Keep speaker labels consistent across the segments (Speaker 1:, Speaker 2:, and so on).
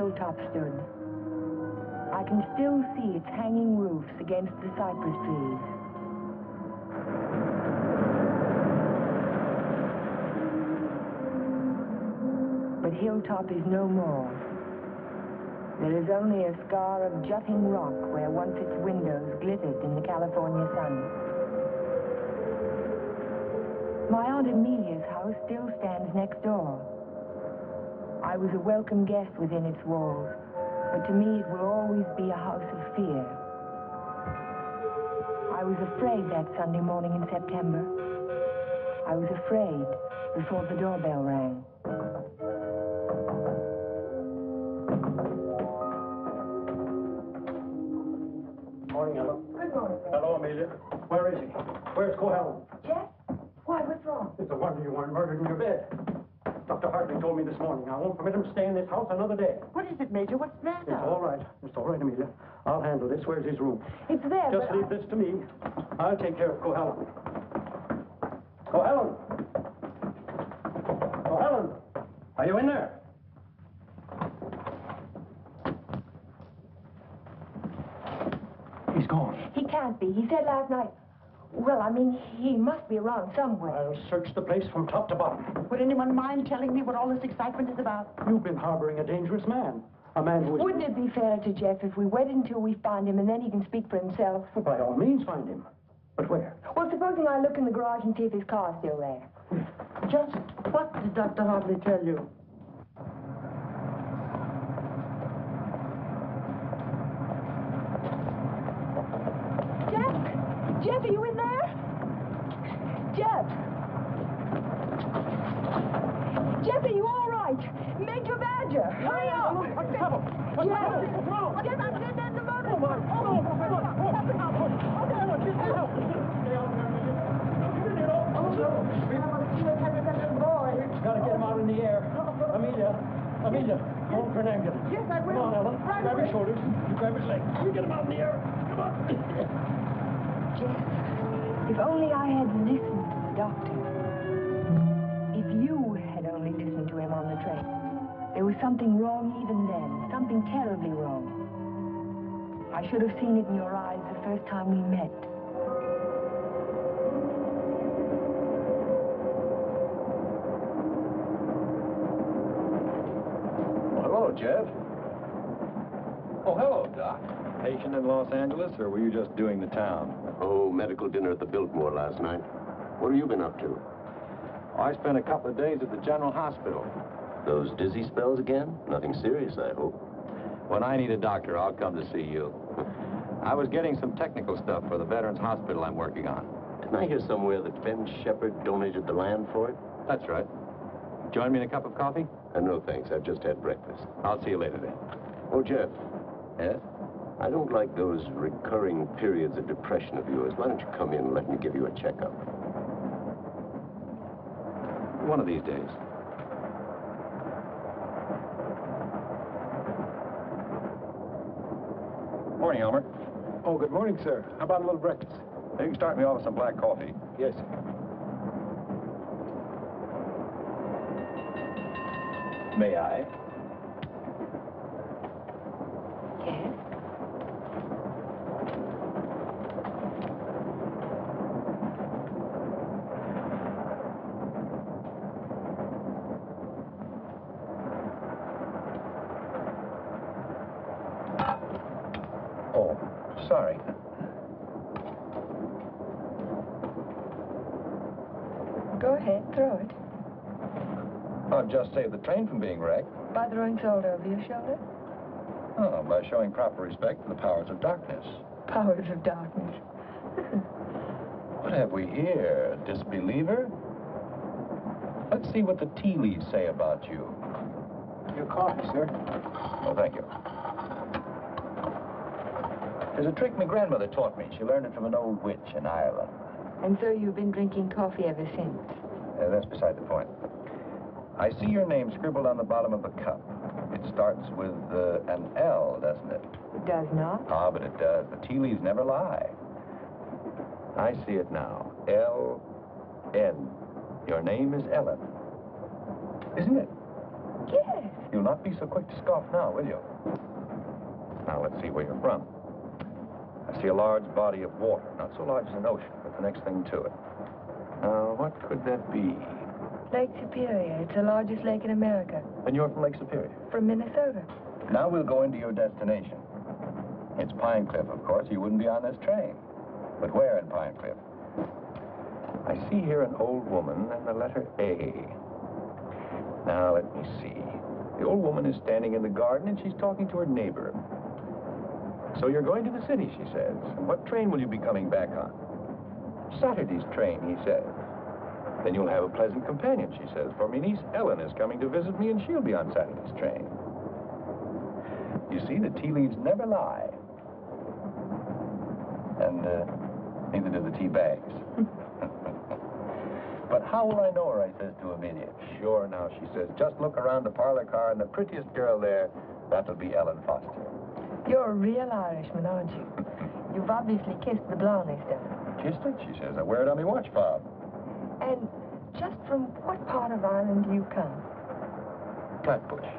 Speaker 1: hilltop stood. I can still see its hanging roofs against the cypress trees. But Hilltop is no more. There is only a scar of jutting rock where once its windows glittered in the California sun. My Aunt Amelia's house still stands next door. I was a welcome guest within its walls, but to me it will always be a house of fear. I was afraid that Sunday morning in September. I was afraid before the doorbell rang.
Speaker 2: Morning, Ellen.
Speaker 1: Good morning, Fred.
Speaker 2: Hello, Amelia. Where is he? Where's Cohellen?
Speaker 1: Jeff? Why, what's wrong?
Speaker 2: It's a wonder you weren't murdered in your bed. Dr. Hartley told me this morning I won't permit him to stay in this house another day.
Speaker 3: What is it, Major? What's the matter?
Speaker 2: It's all right. It's all right, Amelia. I'll handle this. Where's his room?
Speaker 1: It's there,
Speaker 2: Just
Speaker 1: but
Speaker 2: leave this to me. I'll take care of Cohellen. Cohellen! Cohellen! Are you in there? He's gone.
Speaker 1: He can't be. He said last night... Well, I mean, he must be around somewhere.
Speaker 2: I'll search the place from top to bottom.
Speaker 3: Would anyone mind telling me what all this excitement is about?
Speaker 2: You've been harboring a dangerous man. A man who is...
Speaker 1: Wouldn't it be fair to Jeff if we wait until we find him and then he can speak for himself?
Speaker 2: Well, by all means, find him. But where?
Speaker 1: Well, supposing I look in the garage and see if his car's still there.
Speaker 3: Just what did Dr. Hartley tell you?
Speaker 1: Jeff, are you in there? Jeff! Jeff, are you all right? Major Badger! Hurry up!
Speaker 2: What's the trouble? What's the trouble? What's wrong?
Speaker 1: Jeff, I'm dead in the motor!
Speaker 2: Oh, my. Gotta get him out in the air. Amelia, go for an ambulance.
Speaker 3: Yes, I will.
Speaker 2: Come on, Ellen.
Speaker 3: Right
Speaker 2: Grab
Speaker 3: away.
Speaker 2: his shoulders. You grab his legs. You get him out in the air. Come on.
Speaker 1: Jeff, if only I had listened to the doctor. If you had only listened to him on the train. There was something wrong even then, something terribly wrong. I should have seen it in your eyes the first time we met.
Speaker 4: Hello, Jeff. Oh, hello, Doc. Patient in Los Angeles, or were you just doing the town?
Speaker 5: Oh, medical dinner at the Biltmore last night. What have you been up to?
Speaker 4: I spent a couple of days at the General Hospital.
Speaker 5: Those dizzy spells again? Nothing serious, I hope.
Speaker 4: When I need a doctor, I'll come to see you. I was getting some technical stuff for the Veterans Hospital I'm working on.
Speaker 5: Didn't I hear somewhere that Ben Shepard donated the land for it?
Speaker 4: That's right. Join me in a cup of coffee?
Speaker 5: No, thanks. I've just had breakfast.
Speaker 4: I'll see you later then.
Speaker 5: Oh, Jeff,
Speaker 4: Yes?
Speaker 5: I don't like those recurring periods of depression of yours. Why don't you come in and let me give you a checkup?
Speaker 4: One of these days. Morning, Elmer.
Speaker 2: Oh, good morning, sir. How about a little breakfast?
Speaker 4: You can start me off with some black coffee.
Speaker 2: Yes, sir.
Speaker 4: May I?
Speaker 1: Yes?
Speaker 4: Oh, sorry.
Speaker 1: Go ahead, throw it.
Speaker 4: I've just saved the train from being wrecked.
Speaker 1: By throwing salt over your shoulder?
Speaker 4: Oh, by showing proper respect for the powers of darkness.
Speaker 1: Powers of darkness.
Speaker 4: What have we here? A disbeliever? Let's see what the tea leaves say about you.
Speaker 2: Your coffee, sir.
Speaker 4: Oh, thank you. There's a trick my grandmother taught me. She learned it from an old witch in Ireland.
Speaker 1: And so you've been drinking coffee ever since?
Speaker 4: That's beside the point. I see your name scribbled on the bottom of the cup. It starts with an L, doesn't it?
Speaker 1: It does not?
Speaker 4: Ah, but it does. The tea leaves never lie. I see it now. L-N. Your name is Ellen. Isn't it?
Speaker 1: Yes.
Speaker 4: You'll not be so quick to scoff now, will you? Now, let's see where you're from. I see a large body of water. Not so large as an ocean, but the next thing to it. Now, what could that be?
Speaker 1: Lake Superior. It's the largest lake in America.
Speaker 4: And you're from Lake Superior?
Speaker 1: From Minnesota.
Speaker 4: Now we'll go into your destination. It's Pine Cliff, of course. You wouldn't be on this train. But where in Pine Cliff? I see here an old woman and the letter A. Now, let me see. The old woman is standing in the garden and she's talking to her neighbor. So you're going to the city, she says. And what train will you be coming back on? Saturday's train, he says. Then you'll have a pleasant companion, she says, for my niece Ellen is coming to visit me and she'll be on Saturday's train. You see, the tea leaves never lie. And neither do the tea bags. But how will I know her, I says to Amelia. Sure now, she says. Just look around the parlor car and the prettiest girl there, that'll be Ellen Foster.
Speaker 1: You're a real Irishman, aren't you? You've obviously kissed the blondie stuff.
Speaker 4: Kissed it, she says. I wear it on my watch fob.
Speaker 1: And just from what part of Ireland do you come?
Speaker 4: Flatbush.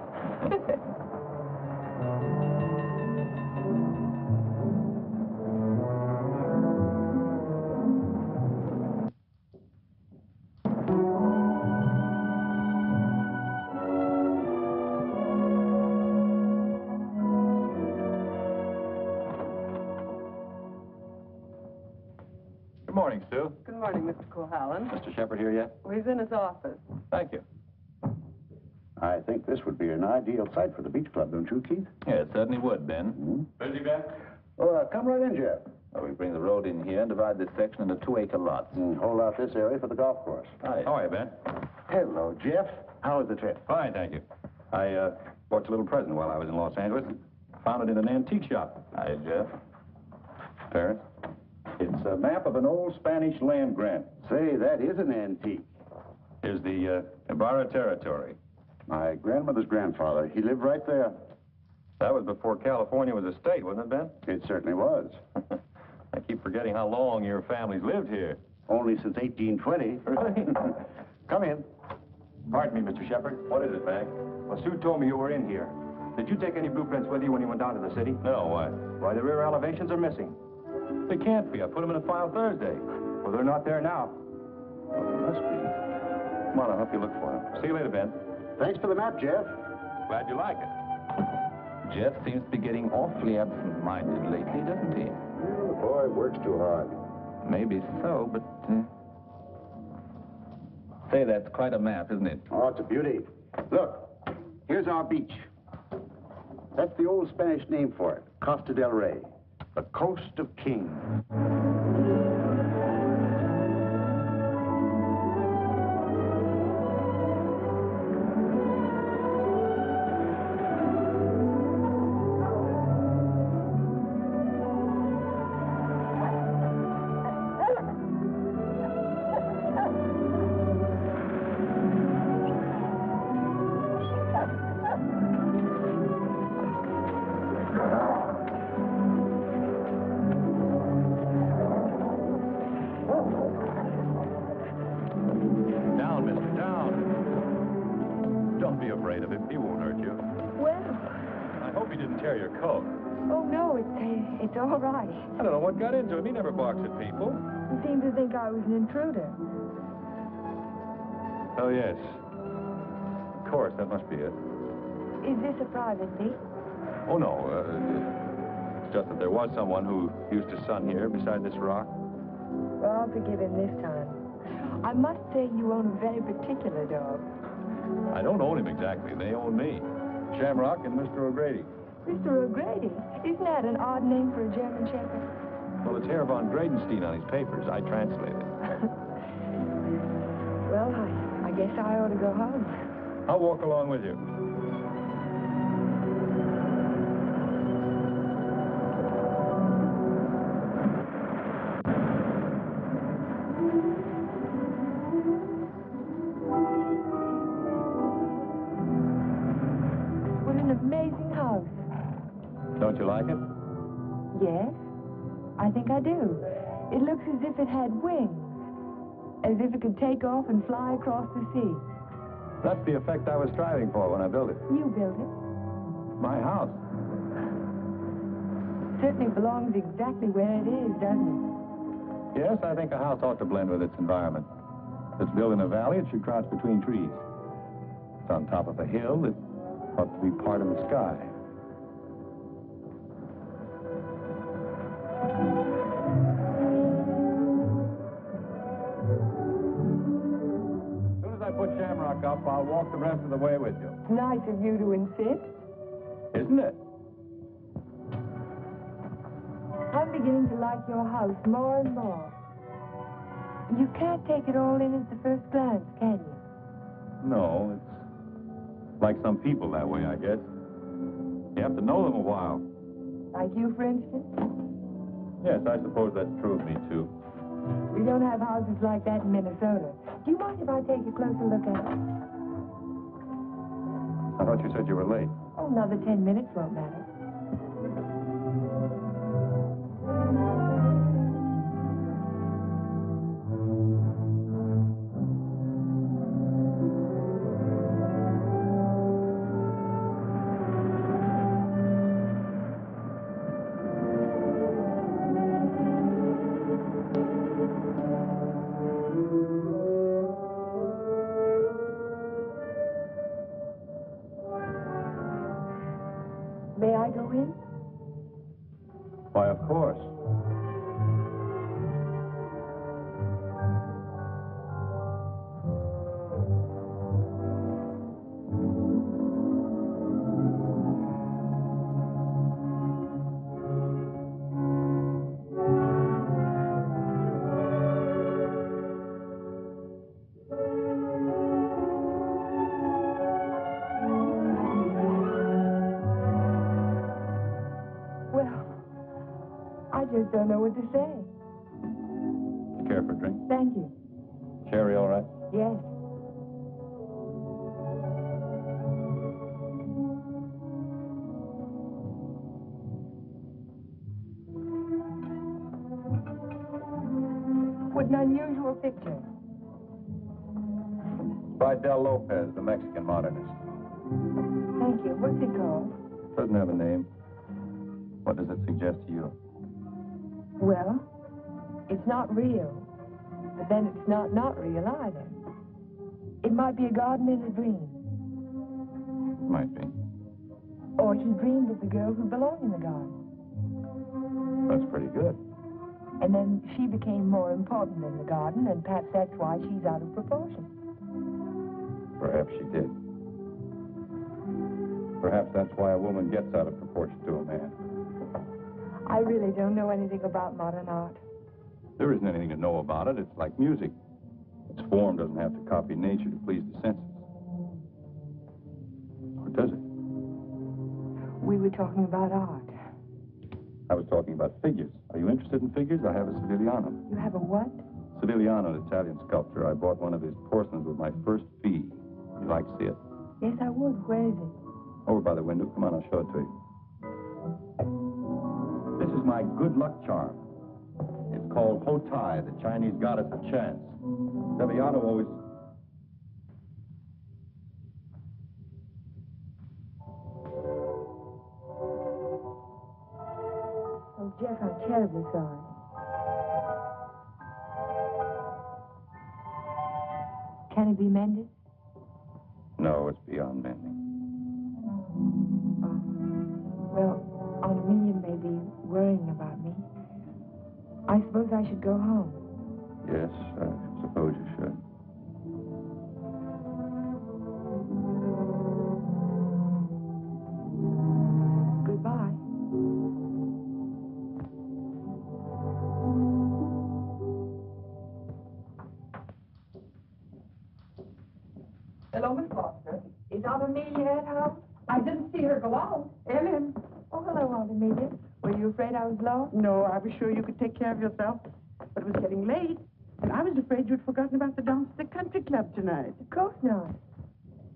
Speaker 4: Good morning, Sue.
Speaker 6: Good morning, Mr. Cohallen.
Speaker 4: Mr. Shepard here yet?
Speaker 6: Well, he's in his office.
Speaker 4: Thank you.
Speaker 7: I think this would be an ideal site for the beach club, don't you, Keith?
Speaker 4: Yeah, it certainly would, Ben.
Speaker 2: Busy, Ben?
Speaker 7: Oh, come right in, Jeff.
Speaker 4: We bring the road in here and divide this section into 2-acre lots.
Speaker 7: Hold out this area for the golf course.
Speaker 4: Hi. How are you, Ben?
Speaker 7: Hello, Jeff. How was the trip?
Speaker 4: Fine, thank you. I bought you a little present while I was in Los Angeles. Found it in an antique shop. Hi, Jeff. Parents? It's a map of an old Spanish land grant.
Speaker 7: Say, that is an antique.
Speaker 4: Here's the Ibarra territory.
Speaker 7: My grandmother's grandfather, he lived right there.
Speaker 4: That was before California was a state, wasn't it, Ben?
Speaker 7: It certainly was.
Speaker 4: I keep forgetting how long your family's lived here.
Speaker 7: Only since 1820.
Speaker 4: Really?
Speaker 2: Come in. Pardon me, Mr. Shepard.
Speaker 4: What is it, Mac?
Speaker 2: Well, Sue told me you were in here. Did you take any blueprints with you when you went down to the city?
Speaker 4: No, why?
Speaker 2: Why, the rear elevations are missing.
Speaker 4: They can't be. I put them in a file Thursday.
Speaker 2: Well, they're not there now.
Speaker 7: Well, there must be.
Speaker 4: Come on, I'll help you look for them. See you later, Ben.
Speaker 7: Thanks for the map, Jeff.
Speaker 4: Glad you like it. Jeff seems to be getting awfully absent-minded lately, doesn't he?
Speaker 7: Well, the boy works too hard.
Speaker 4: Maybe so, but... Say, that's quite a map, isn't it?
Speaker 7: Oh, it's a beauty. Look, here's our beach. That's the old Spanish name for it, Costa del Rey, the Coast of Kings.
Speaker 1: It's all right.
Speaker 4: I don't know what got into him. He never barks at people.
Speaker 1: He seemed to think I was an intruder.
Speaker 4: Oh, yes. Of course, that must be it.
Speaker 1: Is this a private beach?
Speaker 4: Oh, no. It's just that there was someone who used to sun here beside this rock.
Speaker 1: Well, I'll forgive him this time. I must say you own a very particular dog.
Speaker 4: I don't own him exactly. They own me. Shamrock and Mr. O'Grady.
Speaker 1: Mr. O'Grady? Isn't that an odd name for a German Shepherd?
Speaker 4: Well, it's Herr von Gradenstein on his papers. I translated.
Speaker 1: Well, I guess I ought to go home.
Speaker 4: I'll walk along with you.
Speaker 1: What an amazing house.
Speaker 4: Don't you like it?
Speaker 1: Yes, I think I do. It looks as if it had wings. As if it could take off and fly across the sea.
Speaker 4: That's the effect I was striving for when I built it.
Speaker 1: You built it.
Speaker 4: My house.
Speaker 1: Certainly belongs exactly where it is, doesn't it?
Speaker 4: Yes, I think a house ought to blend with its environment. If it's built in a valley, it should crouch between trees. If it's on top of a hill, it ought to be part of the sky. As soon as I put Shamrock up, I'll walk the rest of the way with you.
Speaker 1: Nice of you to insist.
Speaker 4: Isn't it?
Speaker 1: I'm beginning to like your house more and more. You can't take it all in at the first glance, can you?
Speaker 4: No, it's like some people that way, I guess. You have to know them a while.
Speaker 1: Like you, for instance?
Speaker 4: Yes, I suppose that's true of me, too.
Speaker 1: We don't have houses like that in Minnesota. Do you mind if I take a closer look at it?
Speaker 4: I thought you said you were late.
Speaker 1: Oh, another 10 minutes won't matter. May I go in?
Speaker 4: Why, of course.
Speaker 1: I just don't know what to say.
Speaker 4: Care for a drink?
Speaker 1: Thank you.
Speaker 4: Sherry, all right?
Speaker 1: Yes. What an unusual picture.
Speaker 4: By Del Lopez, the Mexican modernist.
Speaker 1: Thank you. What's it called?
Speaker 4: Doesn't have a name. What does it suggest to you?
Speaker 1: Well, it's not real, but then it's not real either. It might be a garden in a dream.
Speaker 4: Might be.
Speaker 1: Or he dreamed of the girl who belonged in the garden.
Speaker 4: That's pretty good.
Speaker 1: And then she became more important in the garden, and perhaps that's why she's out of proportion.
Speaker 4: Perhaps she did. Perhaps that's why a woman gets out of proportion to a man.
Speaker 1: I really don't know anything about modern art.
Speaker 4: There isn't anything to know about it. It's like music. Its form doesn't have to copy nature to please the senses. Or does it?
Speaker 1: We were talking about art.
Speaker 4: I was talking about figures. Are you interested in figures? I have a Sedigliano.
Speaker 1: You have a what?
Speaker 4: Sedigliano, an Italian sculptor. I bought one of his porcelains with my first fee. You'd like to see it?
Speaker 1: Yes, I would. Where is it?
Speaker 4: Over by the window. Come on, I'll show it to you. This is my good luck charm. It's called Hotai, the Chinese goddess of chance. Sedigliano always...
Speaker 1: Oh, Jeff, I'm terribly sorry. Can it be mended?
Speaker 4: No, it's beyond mending.
Speaker 1: Well, Aunt Amelia may be worrying about me. I suppose I should go home.
Speaker 4: Yes, I suppose you should.
Speaker 1: Goodbye.
Speaker 6: Hello, Miss Foster.
Speaker 1: Is Aunt Amelia at home?
Speaker 6: I didn't see her go out.
Speaker 3: Ellen.
Speaker 1: Oh, hello, Aunt Amelia. Were you afraid I was lost?
Speaker 3: No, I was sure you could take care of yourself. But it was getting late, and I was afraid you'd forgotten about the dance at the country club tonight.
Speaker 1: Of course not.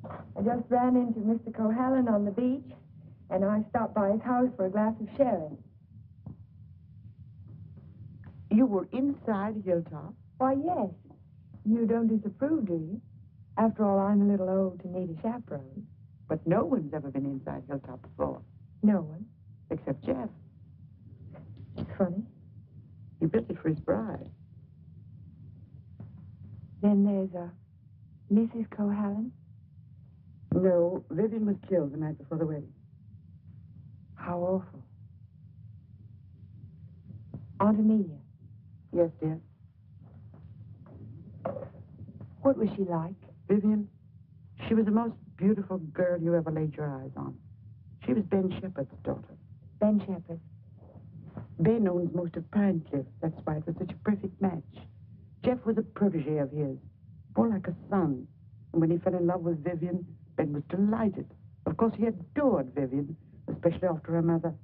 Speaker 1: I just ran into Mr. Cohallen on the beach, and I stopped by his house for a glass of sherry.
Speaker 3: You were inside Hilltop?
Speaker 1: Why, yes. You don't disapprove, do you? After all, I'm a little old to need a chaperone.
Speaker 3: But no one's ever been inside Hilltop before,
Speaker 1: No one.
Speaker 3: except Jeff.
Speaker 1: It's funny.
Speaker 3: He built it for his bride.
Speaker 1: Then there's a Mrs. Cohallen.
Speaker 3: No, Vivian was killed the night before the wedding.
Speaker 1: How awful. Aunt Amelia,
Speaker 3: Yes, dear.
Speaker 1: what was she like?
Speaker 3: Vivian, she was the most beautiful girl you ever laid your eyes on. She was Ben Shepherd's daughter.
Speaker 1: Ben Shepherd.
Speaker 3: Ben owns most of Pine Cliff. That's why it was such a perfect match. Jeff was a protege of his, more like a son. And when he fell in love with Vivian, Ben was delighted. Of course, he adored Vivian, especially after her mother.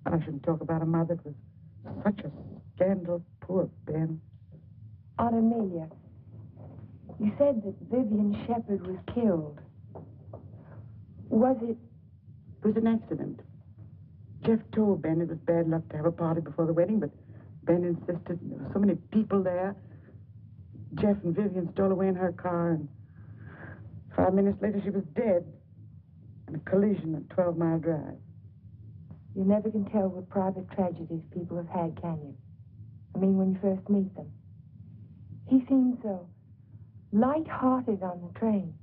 Speaker 3: And I shouldn't talk about a mother. It was such a scandal. Poor Ben.
Speaker 1: Aunt Amelia, you said that Vivian Shepherd was killed. Was it?
Speaker 3: It was an accident. Jeff told Ben it was bad luck to have a party before the wedding, but Ben insisted. There were so many people there. Jeff and Vivian stole away in her car, and 5 minutes later she was dead in a collision at 12 Mile Drive.
Speaker 1: You never can tell what private tragedies people have had, can you? I mean, when you first meet them. He seemed so light-hearted on the train.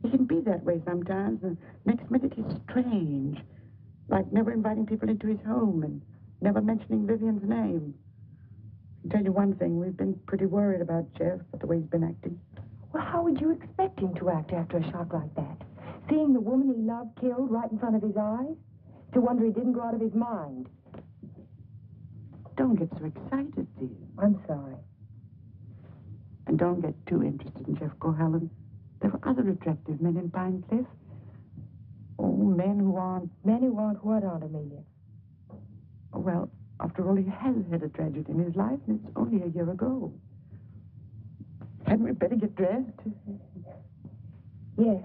Speaker 3: He can be that way sometimes, and next minute he's strange, like never inviting people into his home and never mentioning Vivian's name. I can tell you one thing, we've been pretty worried about Jeff, but the way he's been acting.
Speaker 1: Well, how would you expect him to act after a shock like that? Seeing the woman he loved killed right in front of his eyes? To wonder he didn't go out of his mind.
Speaker 3: Don't get so excited, dear.
Speaker 1: I'm sorry.
Speaker 3: And don't get too interested in Jeff Cohallen. There were other attractive men in Pine Cliff. Oh, men who aren't...
Speaker 1: Men who aren't what, Aunt Amelia?
Speaker 3: Well, after all, he has had a tragedy in his life, and it's only a year ago. Hadn't we better get dressed?
Speaker 1: Yes.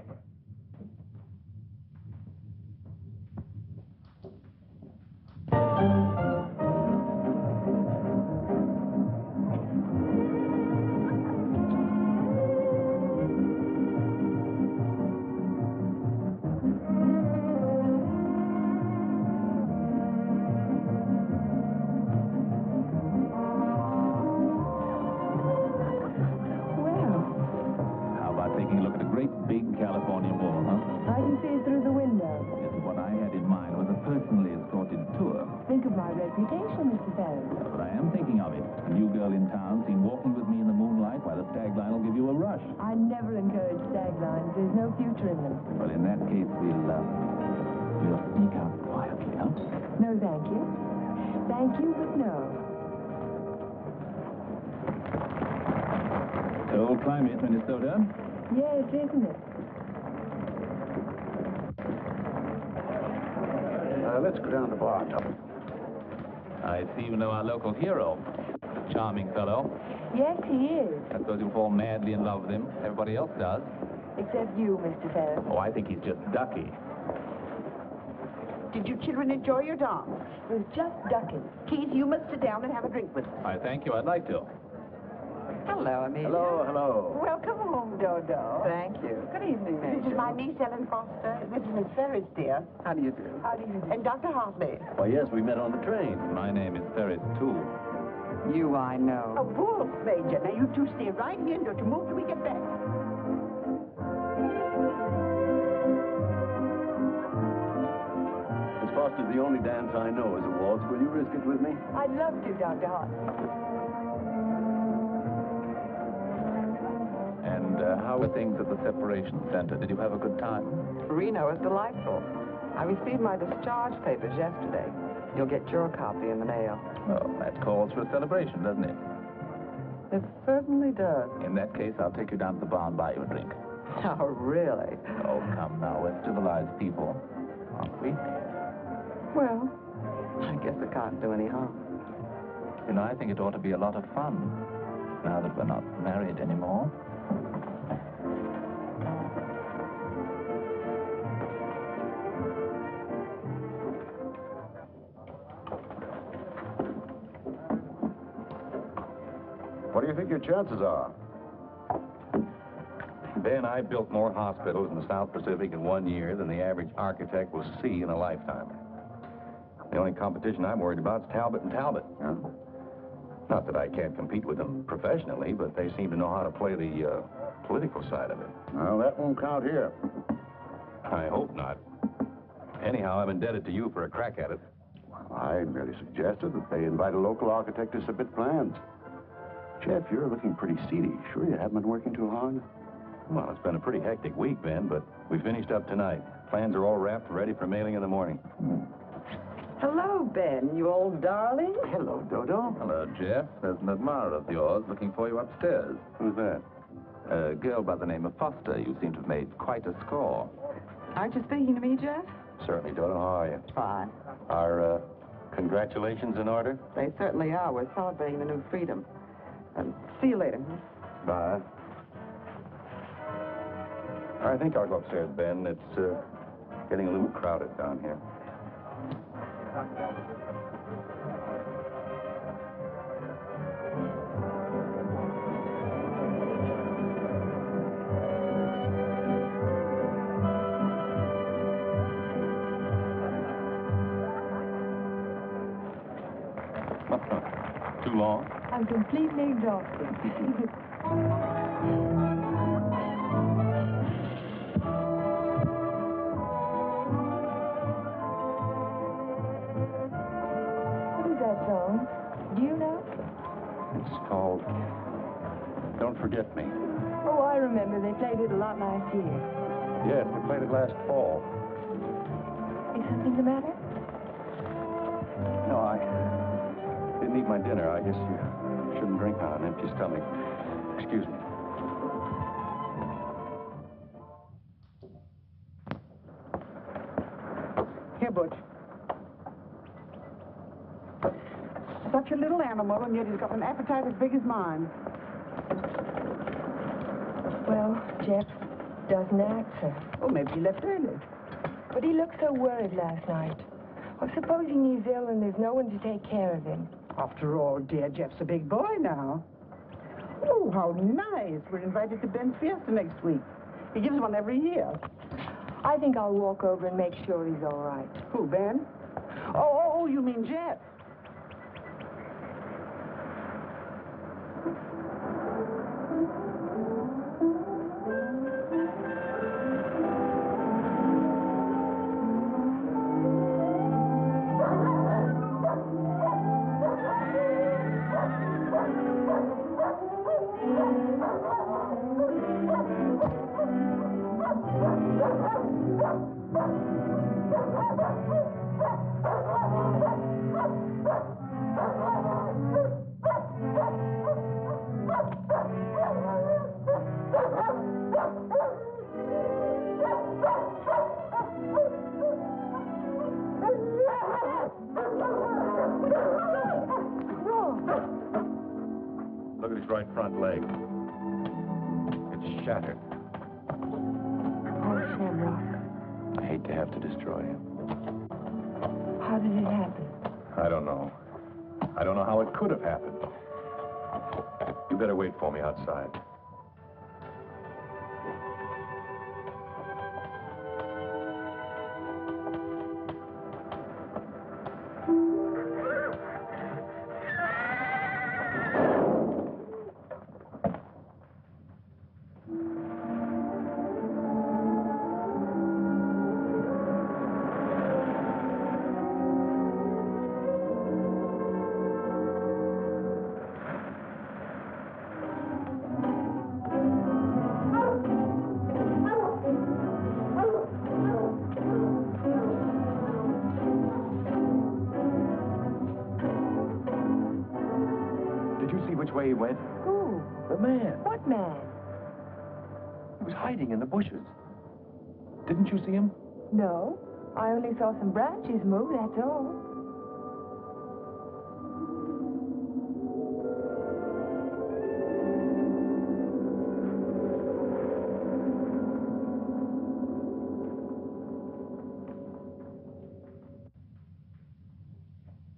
Speaker 4: How about taking a look at a great big California wall, huh?
Speaker 1: I can see it through the window.
Speaker 4: Yes, what I had in mind was a personally escorted tour.
Speaker 1: Think of my reputation, Mr. Ferris.
Speaker 4: But I am thinking of it. A new girl in town seen walking with me in the moonlight, why the stag line will give you a rush.
Speaker 1: I never encourage stag lines. There's no future in them.
Speaker 4: Well, in that case, we'll sneak out quietly, huh?
Speaker 1: No, thank you. Thank you, but no.
Speaker 4: Cold climate, Minnesota.
Speaker 1: Yes, isn't it?
Speaker 7: Let's go down to the bar, Tubby.
Speaker 4: I see you know our local hero. Charming fellow.
Speaker 1: Yes, he is.
Speaker 4: I suppose you fall madly in love with him. Everybody else does.
Speaker 1: Except you, Mr. Ferris.
Speaker 4: Oh, I think he's just ducky.
Speaker 6: Did you children enjoy your dance?
Speaker 1: It was just ducking.
Speaker 6: Keith, you must sit down and have a drink with us.
Speaker 4: I thank you. I'd like to.
Speaker 6: Hello, Amelia.
Speaker 7: Hello.
Speaker 6: Welcome home, Dodo.
Speaker 3: Thank you.
Speaker 6: Good evening, Major. This is my niece, Ellen Foster. This is Miss Ferris, dear.
Speaker 3: How do you do?
Speaker 1: How do you do?
Speaker 6: And Dr. Hartley.
Speaker 5: Why, yes, we met on the train.
Speaker 4: My name is Ferris, too.
Speaker 3: You, I know.
Speaker 6: A wolf, Major. Now, you two stay right here and don't you move till we get back.
Speaker 5: Miss Foster's the only dance I know is a waltz. Will you risk it with me?
Speaker 1: I'd love to, Dr. Hartley.
Speaker 4: And how were things at the separation center? Did you have a good time?
Speaker 8: Reno is delightful. I received my discharge papers yesterday. You'll get your copy in the mail.
Speaker 4: Well, that calls for a celebration, doesn't it?
Speaker 8: It certainly does.
Speaker 4: In that case, I'll take you down to the bar and buy you a drink.
Speaker 8: Oh, really?
Speaker 4: Oh, come now. We're civilized people, aren't we?
Speaker 8: Well, I guess it can't do any harm.
Speaker 4: You know, I think it ought to be a lot of fun, now that we're not married anymore.
Speaker 7: What do you think your chances are?
Speaker 4: Ben, I built more hospitals in the South Pacific in 1 year than the average architect will see in a lifetime. The only competition I'm worried about is Talbot and Talbot.
Speaker 7: Huh?
Speaker 4: Not that I can't compete with them professionally, but they seem to know how to play the political side of it.
Speaker 7: Well, that won't count here.
Speaker 4: I hope not. Anyhow, I'm indebted to you for a crack at it.
Speaker 7: I merely suggested that they invite a local architect to submit plans. Jeff, you're looking pretty seedy. Sure you haven't been working too hard?
Speaker 4: Well, it's been a pretty hectic week, Ben, but we finished up tonight. Plans are all wrapped and ready for mailing in the morning.
Speaker 8: Hello, Ben, you old darling.
Speaker 7: Hello, Dodo.
Speaker 4: Hello, Jeff. There's an admirer of yours looking for you upstairs.
Speaker 7: Who's that?
Speaker 4: A girl by the name of Foster. You seem to have made quite a score.
Speaker 8: Aren't you speaking to me, Jeff?
Speaker 4: Certainly, Dodo. How are you?
Speaker 8: Fine.
Speaker 4: Are, congratulations in order?
Speaker 8: They certainly are. We're celebrating the new freedom. See you later.
Speaker 4: Bye. I think I'll go upstairs, Ben. It's, getting a little crowded down here. Too long?
Speaker 1: I'm completely exhausted. What is that song? Do you know?
Speaker 4: It's called Don't Forget Me.
Speaker 1: Oh, I remember. They played it a lot last year.
Speaker 4: Yes, we played it last fall.
Speaker 1: Is something the matter?
Speaker 4: No, I didn't eat my dinner. I guess you shouldn't drink on an empty stomach. Excuse me.
Speaker 3: Here, Butch. Such a little animal, and yet he's got an appetite as big as mine.
Speaker 1: Well, Jeff doesn't answer.
Speaker 3: Oh, maybe he left early.
Speaker 1: But he looked so worried last night. Well, supposing he's ill and there's no one to take care of him.
Speaker 3: After all, dear, Jeff's a big boy now. Oh, how nice. We're invited to Ben's Fiesta next week. He gives one every year.
Speaker 1: I think I'll walk over and make sure he's all right.
Speaker 3: Who, Ben? Oh, you mean Jeff?
Speaker 4: Look at his right front leg. It's shattered.
Speaker 1: Oh, Shamrock.
Speaker 4: I hate to have to destroy him.
Speaker 1: How did it happen?
Speaker 4: I don't know. I don't know how it could have happened. You better wait for me outside. Which way he went?
Speaker 1: Who?
Speaker 4: The man.
Speaker 1: What man?
Speaker 4: He was hiding in the bushes. Didn't you see him?
Speaker 1: No. I only saw some branches move, that's all.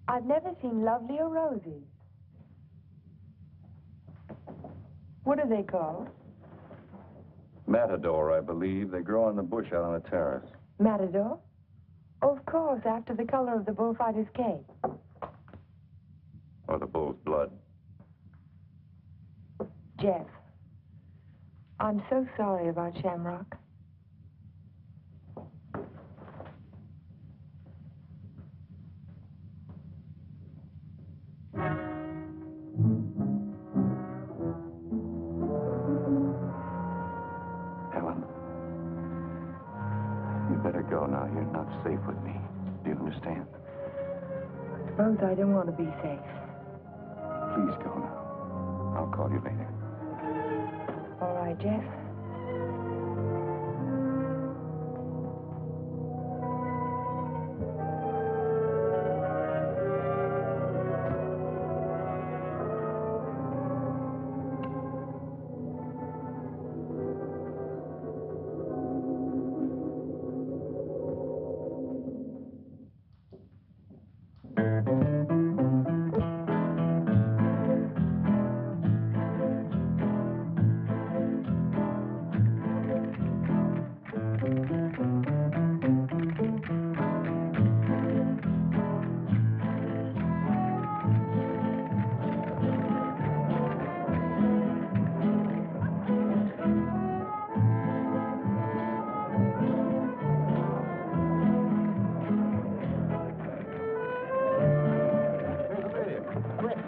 Speaker 1: I've never seen lovelier roses. What are they called?
Speaker 4: Matador, I believe. They grow on the bush out on the terrace.
Speaker 1: Matador? Oh, of course, after the color of the bullfighter's cape.
Speaker 4: Or the bull's blood.
Speaker 1: Jeff, I'm so sorry about Shamrock.
Speaker 4: Helen, you better go now. You're not safe with me. Do you understand?
Speaker 1: I suppose I don't want to be safe.
Speaker 4: Please go now. I'll call you later.
Speaker 1: All right, Jeff.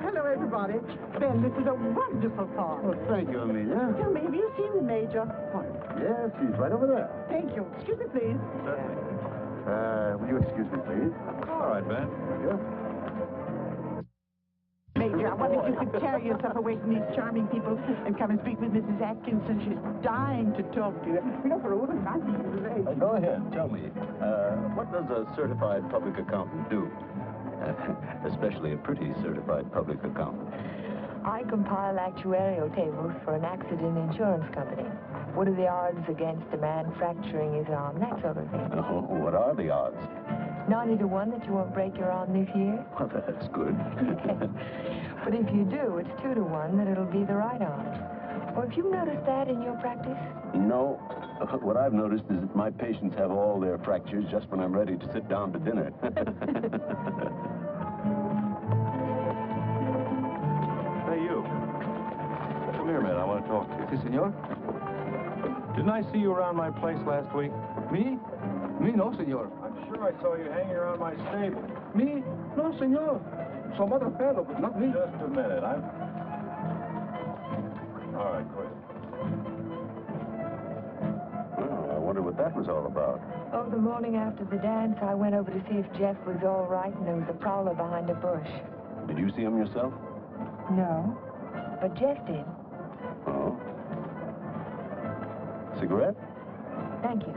Speaker 3: Hello, everybody. Ben, this is a wonderful car.
Speaker 7: Oh, thank you, Amelia.
Speaker 3: Tell me, have you seen the Major?
Speaker 7: Yes, he's right over there.
Speaker 3: Thank you. Excuse me, please.
Speaker 4: Certainly.
Speaker 7: Will you excuse me, please?
Speaker 4: All right, Ben.
Speaker 3: Major, I wonder if you could carry yourself away from these charming people and come and speak with Mrs. Atkinson. She's dying to talk to you. You know, for a woman 90 years of age.
Speaker 5: Go ahead, tell me. What does a certified public accountant do? Especially a pretty certified public accountant.
Speaker 1: I compile actuarial tables for an accident insurance company. What are the odds against a man fracturing his arm? That sort of thing.
Speaker 5: Oh, what are the odds?
Speaker 1: 90 to 1 that you won't break your arm this year.
Speaker 5: Well, that's good.
Speaker 1: But if you do, it's 2 to 1 that it'll be the right arm. Or have you noticed that in your practice?
Speaker 5: No. What I've noticed is that my patients have all their fractures just when I'm ready to sit down to dinner.
Speaker 4: Hey, you. Come here, man. I want to talk to you.
Speaker 9: Si, senor.
Speaker 4: Didn't I see you around my place last week?
Speaker 9: Me? Me, no, senor.
Speaker 4: I'm sure I saw you hanging around my stable.
Speaker 9: Me? No, senor. Some other fellow, but not me.
Speaker 4: Just a minute. All right, quit.
Speaker 5: Well, I wonder what that was all about.
Speaker 1: Oh, the morning after the dance, I went over to see if Jeff was all right, and there was a prowler behind a bush.
Speaker 5: Did you see him yourself?
Speaker 1: No, but Jeff did.
Speaker 5: Oh. Cigarette?
Speaker 1: Thank you.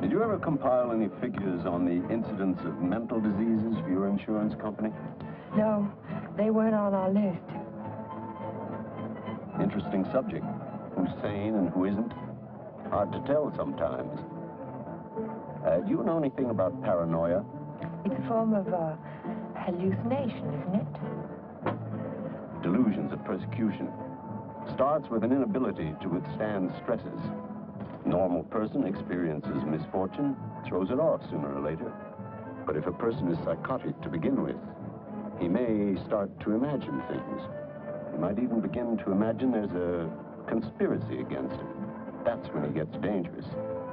Speaker 5: Did you ever compile any figures on the incidence of mental diseases for your insurance company?
Speaker 1: No, they weren't on our list.
Speaker 5: Interesting subject. Who's sane and who isn't? Hard to tell sometimes. Do you know anything about paranoia?
Speaker 1: It's a form of hallucination, isn't it?
Speaker 5: Delusions of persecution. Starts with an inability to withstand stresses. Normal person experiences misfortune, throws it off sooner or later. But if a person is psychotic to begin with, he may start to imagine things. He might even begin to imagine there's a conspiracy against him. That's when he gets dangerous.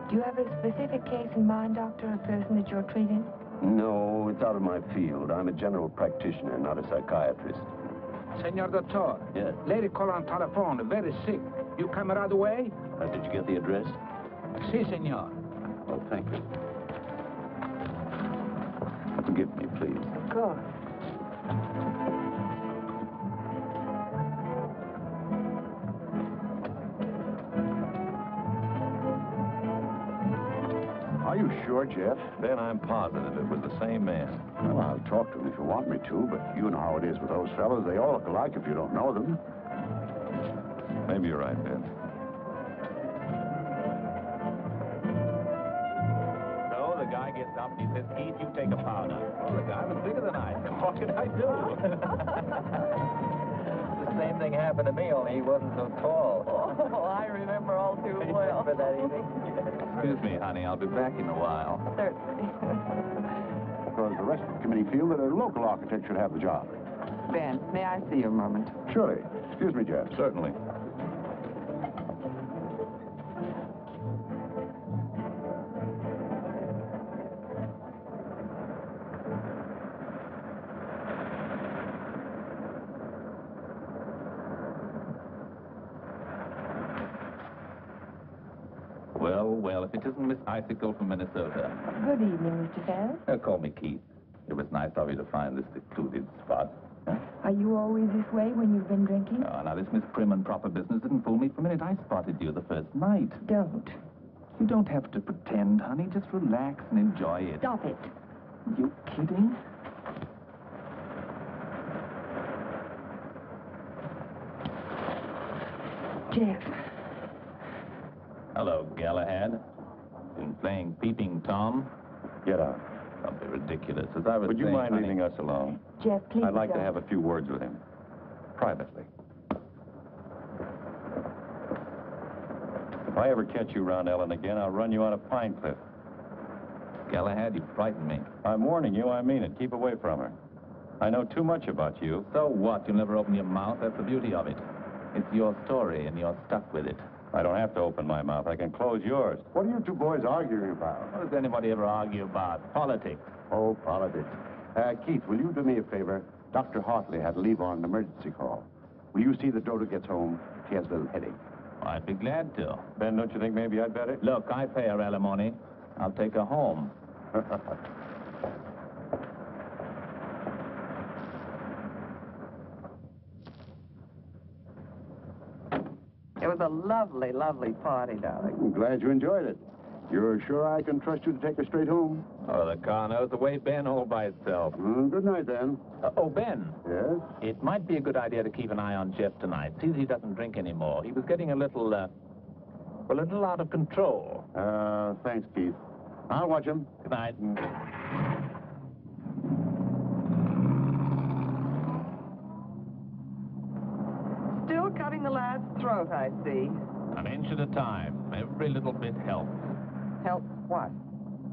Speaker 1: Do you have a specific case in mind, Doctor, a person that you're treating?
Speaker 5: No, it's out of my field. I'm a general practitioner, not a psychiatrist.
Speaker 9: Senor Doctor.
Speaker 5: Yes.
Speaker 9: Lady call on telephone, very sick. You come right away?
Speaker 5: Did you get the address?
Speaker 9: Si, senor.
Speaker 5: Oh, thank you. Forgive me, please.
Speaker 1: Of course.
Speaker 7: Are you sure, Jeff?
Speaker 4: Ben, I'm positive it was the same man.
Speaker 7: Well, I'll talk to him if you want me to, but you know how it is with those fellows. They all look alike if you don't know them.
Speaker 4: Maybe you're right, Ben.
Speaker 10: So the guy gets up and he says, Keith, you take a powder. Well, the guy was bigger than I. What can I do?
Speaker 4: Same thing happened to me, only he wasn't so tall.
Speaker 8: Oh, I remember all too well.
Speaker 4: Remember that evening?
Speaker 10: Excuse me, honey. I'll be back in a while.
Speaker 8: Certainly.
Speaker 7: Because the rest of the committee feel that a local architect should have the job.
Speaker 8: Ben, may I see you a moment?
Speaker 7: Surely. Excuse me, Jeff.
Speaker 4: Certainly.
Speaker 10: Well, if it isn't Miss Icicle from Minnesota.
Speaker 1: Good evening, Mr. Ferris.
Speaker 10: Call me Keith. It was nice of you to find this secluded spot. Huh?
Speaker 1: Are you always this way when you've been drinking?
Speaker 10: Oh, now, this Miss Prim and Proper business didn't fool me for a minute. I spotted you the first night.
Speaker 1: Don't.
Speaker 10: You don't have to pretend, honey. Just relax and enjoy it.
Speaker 1: Stop it.
Speaker 10: You kidding?
Speaker 1: Jeff.
Speaker 10: Hello, Galahad. Been playing Peeping Tom?
Speaker 5: Get out.
Speaker 10: Don't be ridiculous. As I was
Speaker 5: Would you
Speaker 10: saying,
Speaker 5: mind
Speaker 10: honey,
Speaker 5: leaving us alone?
Speaker 1: Jeff, please
Speaker 5: I'd like to
Speaker 1: don't.
Speaker 5: have a few words with him. Privately. If I ever catch you around Ellen again, I'll run you out of Pine Cliff.
Speaker 10: Galahad, you frighten me.
Speaker 5: I'm warning you, I mean it. Keep away from her. I know too much about you.
Speaker 10: So what? You'll never open your mouth. That's the beauty of it. It's your story, and you're stuck with it.
Speaker 5: I don't have to open my mouth. I can close yours.
Speaker 7: What are you two boys arguing about?
Speaker 10: What does anybody ever argue about? Politics.
Speaker 7: Oh, politics. Keith, will you do me a favor? Dr. Hartley had to leave on an emergency call. Will you see that Dodo gets home? She has a little headache.
Speaker 10: I'd be glad to.
Speaker 5: Ben, don't you think maybe I'd better?
Speaker 10: Look, I pay her alimony. I'll take her home.
Speaker 8: It was a lovely, lovely party, darling.
Speaker 7: I'm glad you enjoyed it. You're sure I can trust you to take her straight home?
Speaker 10: Oh, the car knows the way, Ben, all by itself.
Speaker 7: Good night, then.
Speaker 10: Oh, Ben.
Speaker 7: Yes?
Speaker 10: It might be a good idea to keep an eye on Jeff tonight. See that he doesn't drink anymore. He was getting a little out of control.
Speaker 7: Thanks, Keith. I'll watch him.
Speaker 10: Good night.
Speaker 8: Still cutting the lad's throat, I see.
Speaker 10: An inch at a time. Every little bit helps.
Speaker 8: Helps what?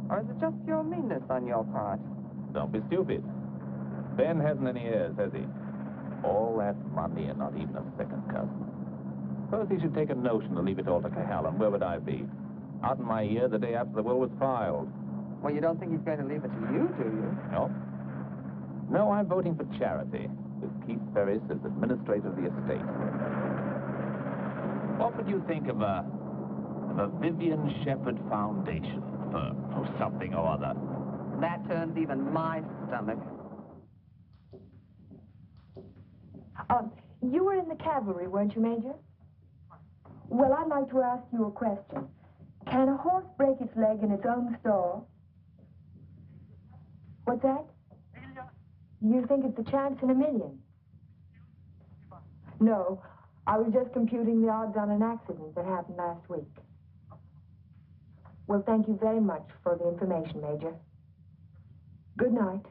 Speaker 8: Or is it just pure meanness on your part?
Speaker 10: Don't be stupid. Ben hasn't any heirs, has he? All that money and not even a second cousin. Suppose he should take a notion to leave it all to Cahalan. Where would I be? Out in my ear the day after the will was filed.
Speaker 8: Well, you don't think he's going to leave it to you, do you?
Speaker 10: No. No, I'm voting for charity, with Keith Ferris as administrator of the estate. What would you think of a Vivian Shepherd Foundation for something or other?
Speaker 8: That turns even my stomach.
Speaker 1: You were in the cavalry, weren't you, Major? Well, I'd like to ask you a question. Can a horse break its leg in its own stall? What's that? You think it's a chance in a million? No, I was just computing the odds on an accident that happened last week. Well, thank you very much for the information, Major. Good night.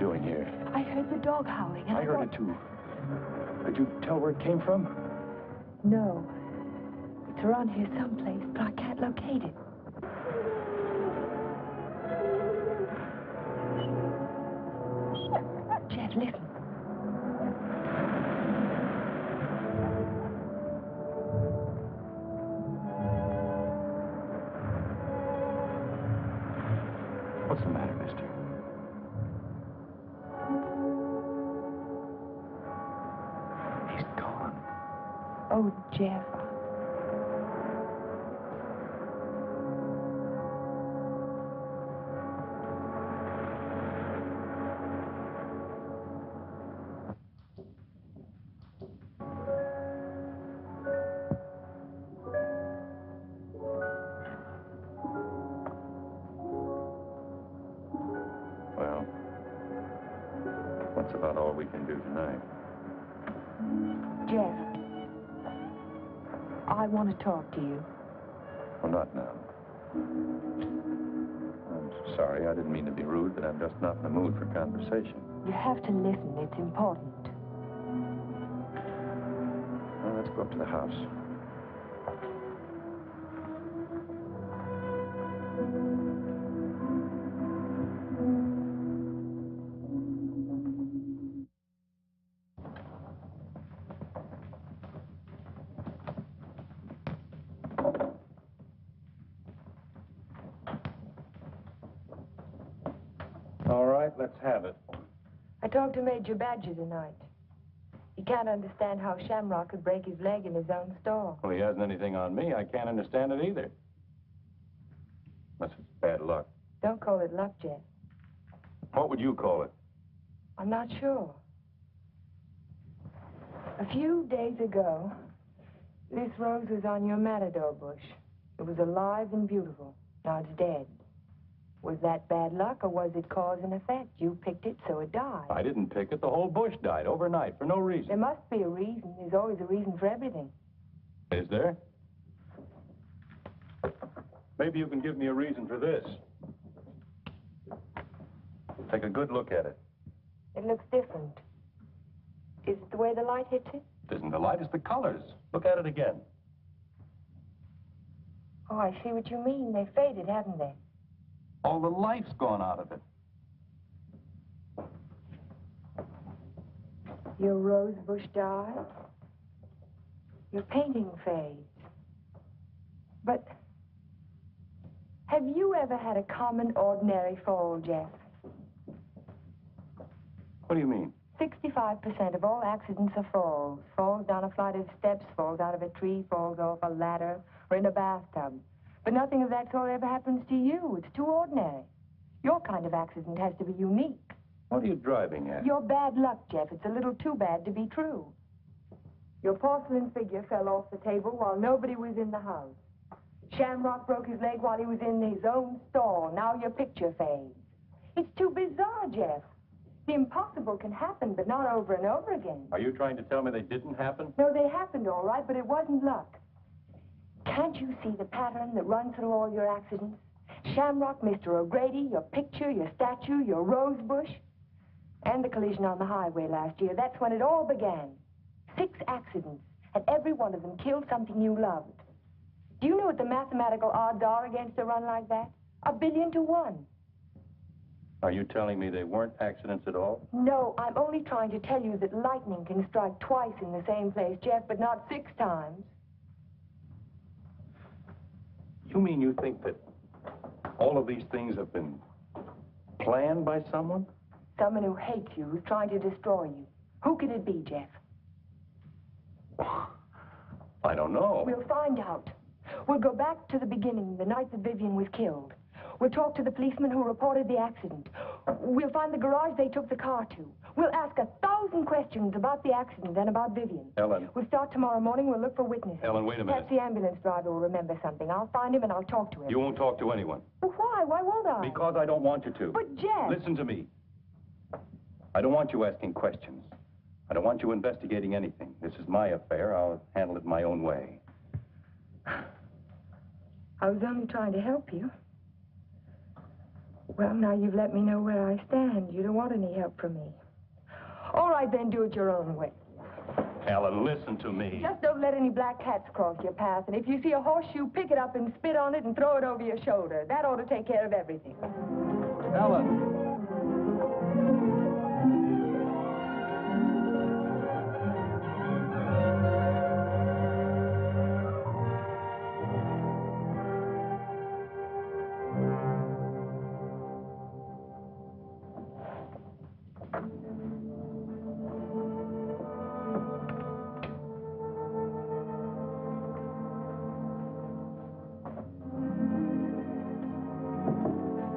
Speaker 4: doing here?
Speaker 1: I heard the dog howling. And
Speaker 4: I heard it too. Could you tell where it came from?
Speaker 1: No. It's around here someplace, but I can't locate it. Jeff, listen.
Speaker 4: What's the matter, mister? He's gone.
Speaker 1: Oh, Jeff.
Speaker 4: Well, that's about all we can do tonight.
Speaker 1: Jeff. I want to talk to you.
Speaker 4: Well, not now. I'm sorry, I didn't mean to be rude, but I'm just not in the mood for conversation.
Speaker 1: You have to listen. It's important.
Speaker 4: Well, let's go up to the house. All right, let's have it.
Speaker 1: I talked to Major Badger tonight. He can't understand how Shamrock could break his leg in his own store.
Speaker 4: Well, he hasn't anything on me. I can't understand it either. Unless it's bad luck.
Speaker 1: Don't call it luck, Jeff.
Speaker 4: What would you call it?
Speaker 1: I'm not sure. A few days ago, this rose was on your matador bush. It was alive and beautiful. Now it's dead. Was that bad luck, or was it cause and effect? You picked it, so it died.
Speaker 4: I didn't pick it. The whole bush died overnight for no reason.
Speaker 1: There must be a reason. There's always a reason for everything.
Speaker 4: Is there? Maybe you can give me a reason for this. Take a good look at it.
Speaker 1: It looks different. Is it the way the light hits it?
Speaker 4: It isn't the light, it's the colors. Look at it again.
Speaker 1: Oh, I see what you mean. They faded, haven't they?
Speaker 4: All the life's gone out of it.
Speaker 1: Your rose bush died. Your painting fades. But have you ever had a common, ordinary fall, Jeff?
Speaker 4: What do you mean?
Speaker 1: 65% of all accidents are falls. Falls down a flight of steps, falls out of a tree, falls off a ladder, or in a bathtub. But nothing of that sort ever happens to you. It's too ordinary. Your kind of accident has to be unique.
Speaker 4: What are you driving at?
Speaker 1: Your bad luck, Jeff. It's a little too bad to be true. Your porcelain figure fell off the table while nobody was in the house. Shamrock broke his leg while he was in his own stall. Now your picture fades. It's too bizarre, Jeff. The impossible can happen, but not over and over again.
Speaker 4: Are you trying to tell me they didn't happen?
Speaker 1: No, they happened all right, but it wasn't luck. Can't you see the pattern that runs through all your accidents? Shamrock, Mr. O'Grady, your picture, your statue, your rose bush, and the collision on the highway last year. That's when it all began. 6 accidents, and every one of them killed something you loved. Do you know what the mathematical odds are against a run like that? 1 billion to 1.
Speaker 4: Are you telling me they weren't accidents at all?
Speaker 1: No, I'm only trying to tell you that lightning can strike twice in the same place, Jeff, but not 6 times.
Speaker 4: You mean you think that all of these things have been planned by someone?
Speaker 1: Someone who hates you, who's trying to destroy you. Who could it be, Jeff?
Speaker 4: I don't know.
Speaker 1: We'll find out. We'll go back to the beginning, the night that Vivian was killed. We'll talk to the policeman who reported the accident. We'll find the garage they took the car to. We'll ask 1,000 questions about the accident and about Vivian.
Speaker 4: Ellen.
Speaker 1: We'll start tomorrow morning. We'll look for witnesses.
Speaker 4: Ellen, wait a minute.
Speaker 1: Perhaps the ambulance driver will remember something. I'll find him and I'll talk to him.
Speaker 4: You won't talk to anyone.
Speaker 1: Well, why? Why won't I?
Speaker 4: Because I don't want you to.
Speaker 1: But, Jeff...
Speaker 4: Listen to me. I don't want you asking questions. I don't want you investigating anything. This is my affair. I'll handle it my own way.
Speaker 1: I was only trying to help you. Well, now you've let me know where I stand. You don't want any help from me. All right, then, do it your own way.
Speaker 5: Helen, listen to me.
Speaker 1: Just don't let any black cats cross your path. And if you see a horseshoe, pick it up and spit on it and throw it over your shoulder. That ought to take care of everything.
Speaker 5: Helen.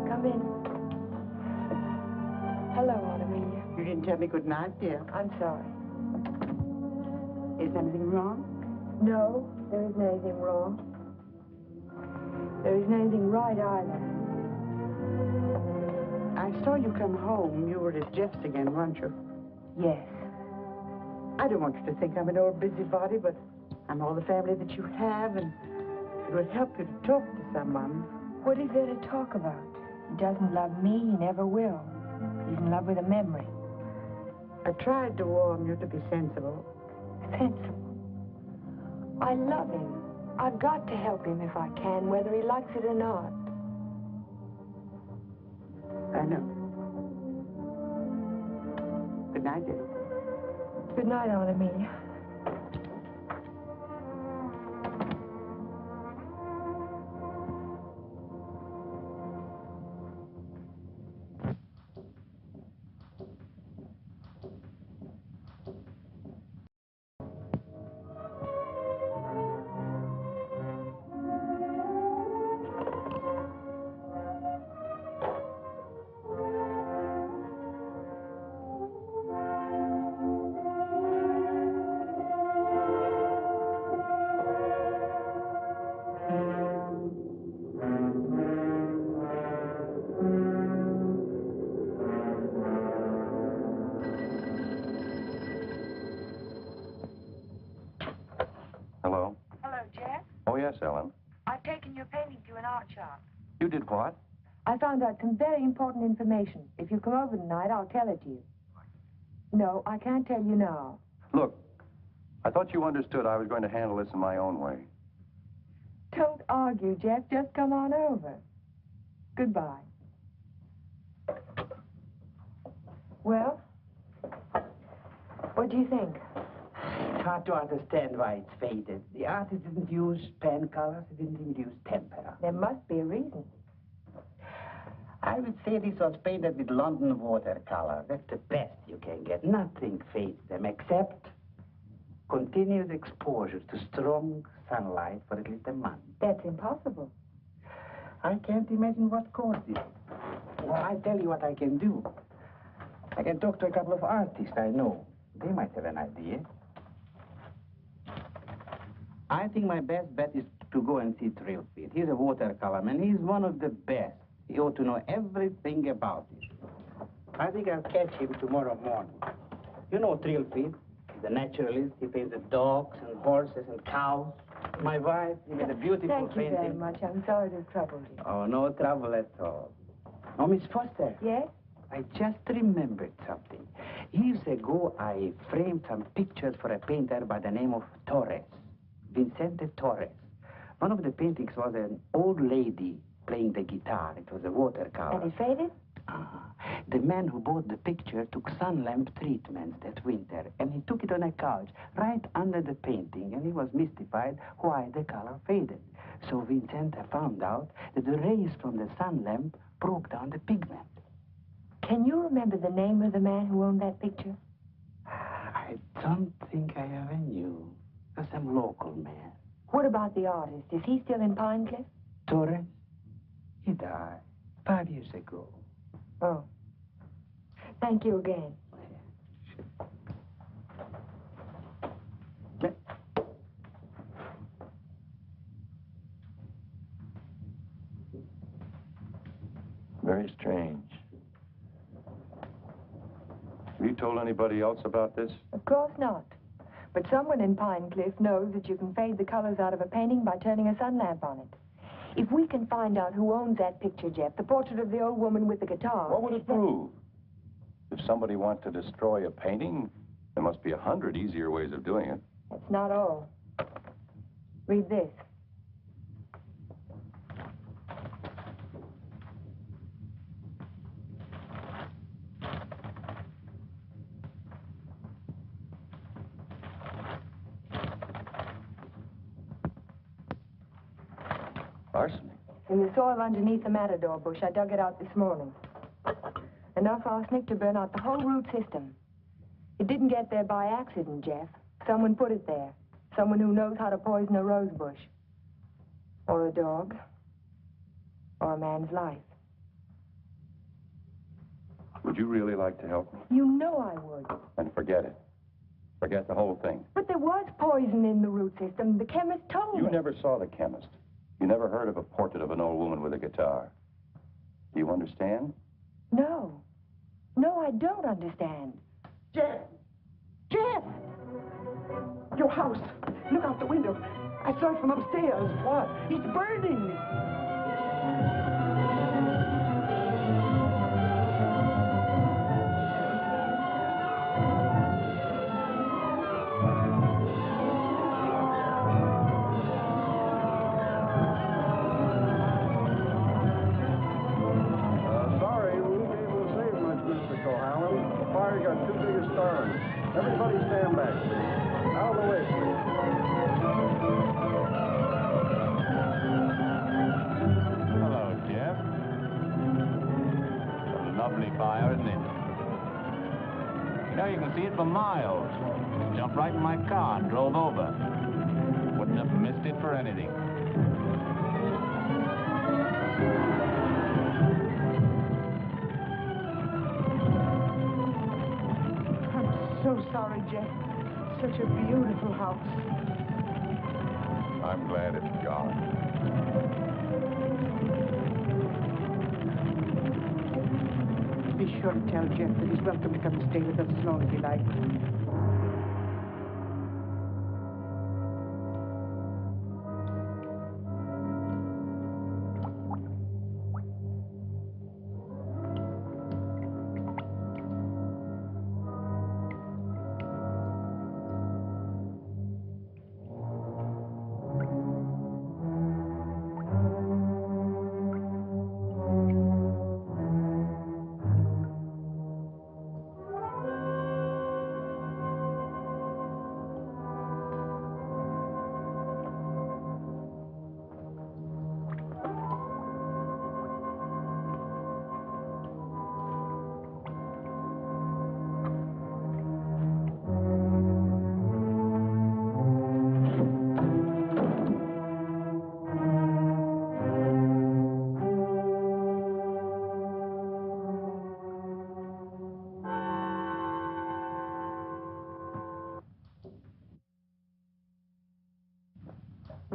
Speaker 1: Come in. Hello, Aunt Amelia.
Speaker 3: You didn't tell me good night, dear.
Speaker 1: I'm sorry.
Speaker 3: Is anything wrong?
Speaker 1: No, there isn't anything wrong. There isn't anything right either.
Speaker 3: I saw you come home. You were at Jeff's again, weren't you?
Speaker 1: Yes.
Speaker 3: I don't want you to think I'm an old busybody, but I'm all the family that you have, and it would help you to talk to someone.
Speaker 1: What is there to talk about? He doesn't love me. He never will. He's in love with a memory.
Speaker 3: I tried to warn you to be sensible.
Speaker 1: Sensible. I love him. I've got to help him if I can, whether he likes it or not.
Speaker 3: I know. Good night, dear.
Speaker 1: Good night, Aunt Amelia.
Speaker 4: Hello?
Speaker 1: Hello, Jeff.
Speaker 4: Oh, yes, Ellen.
Speaker 1: I've taken your painting to an art shop.
Speaker 4: You did what?
Speaker 1: I found out some very important information. If you come over tonight, I'll tell it to you. No, I can't tell you now.
Speaker 4: Look, I thought you understood I was going to handle this in my own way.
Speaker 1: Don't argue, Jeff. Just come on over. Goodbye. Well, what do you think?
Speaker 3: It's hard to understand why it's faded. The artist didn't use pen colors. He didn't even use tempera.
Speaker 1: There must be a reason.
Speaker 3: I would say this was painted with London watercolor. That's the best you can get. Nothing fades them except continuous exposure to strong sunlight for at least a month.
Speaker 1: That's impossible.
Speaker 3: I can't imagine what caused it. Well, I'll tell you what I can do. I can talk to a couple of artists I know. They might have an idea. I think my best bet is to go and see Trilfit. He's a watercolor man. He's one of the best. He ought to know everything about it. I think I'll catch him tomorrow morning. You know Trilfit, the naturalist. He paints the dogs and horses and cows. My wife, he made a beautiful
Speaker 1: Thank you
Speaker 3: painting.
Speaker 1: very much. I'm sorry to trouble you.
Speaker 3: Oh, no trouble at all. Oh, Miss Foster.
Speaker 1: Yes?
Speaker 3: I just remembered something. Years ago, I framed some pictures for a painter by the name of Torres, Vicente Torres. One of the paintings was an old lady playing the guitar. It was a watercolor.
Speaker 1: And it faded?
Speaker 3: The man who bought the picture took sun lamp treatments that winter, and he took it on a couch right under the painting, and he was mystified why the color faded. So Vicente found out that the rays from the sun lamp broke down the pigment.
Speaker 1: Can you remember the name of the man who owned that picture?
Speaker 3: I don't think I ever knew. It was some local man.
Speaker 1: What about the artist? Is he still in Pine Cliff?
Speaker 3: Torres? He died 5 years ago.
Speaker 1: Oh. Thank you again.
Speaker 4: Very strange. Have you told anybody else about this?
Speaker 1: Of course not. But someone in Pine Cliff knows that you can fade the colors out of a painting by turning a sun lamp on it. If we can find out who owns that picture, Jeff, the portrait of the old woman with the guitar...
Speaker 4: What would it prove? If somebody wants to destroy a painting, there must be 100 easier ways of doing it.
Speaker 1: That's not all. Read this.
Speaker 4: Arsenic?
Speaker 1: In the soil underneath the matador bush. I dug it out this morning. Enough arsenic to burn out the whole root system. It didn't get there by accident, Jeff. Someone put it there. Someone who knows how to poison a rose bush. Or a dog. Or a man's life.
Speaker 4: Would you really like to help me?
Speaker 1: You know I would.
Speaker 4: Then forget it. Forget the whole thing.
Speaker 1: But there was poison in the root system. The chemist told me.
Speaker 4: You never saw the chemist. You never heard of a portrait of an old woman with a guitar. Do you understand?
Speaker 1: No. No, I don't understand.
Speaker 3: Jeff! Jeff! Your house. Look out the window. I saw it from upstairs. What? It's burning.
Speaker 2: Sorry, we won't be able to save much, Mr. Cohallen. The fire got too big a start. Everybody stand back, please. Out of the way, please.
Speaker 10: Hello, Jeff. A lovely fire, isn't it? You know, you can see it for miles. Jumped right in my car and drove over. Wouldn't have missed it for anything.
Speaker 3: I'm so sorry, Jeff. Such a beautiful house.
Speaker 4: I'm glad it's gone.
Speaker 3: Be sure to tell Jeff that he's welcome to come and stay with us as long as he likes.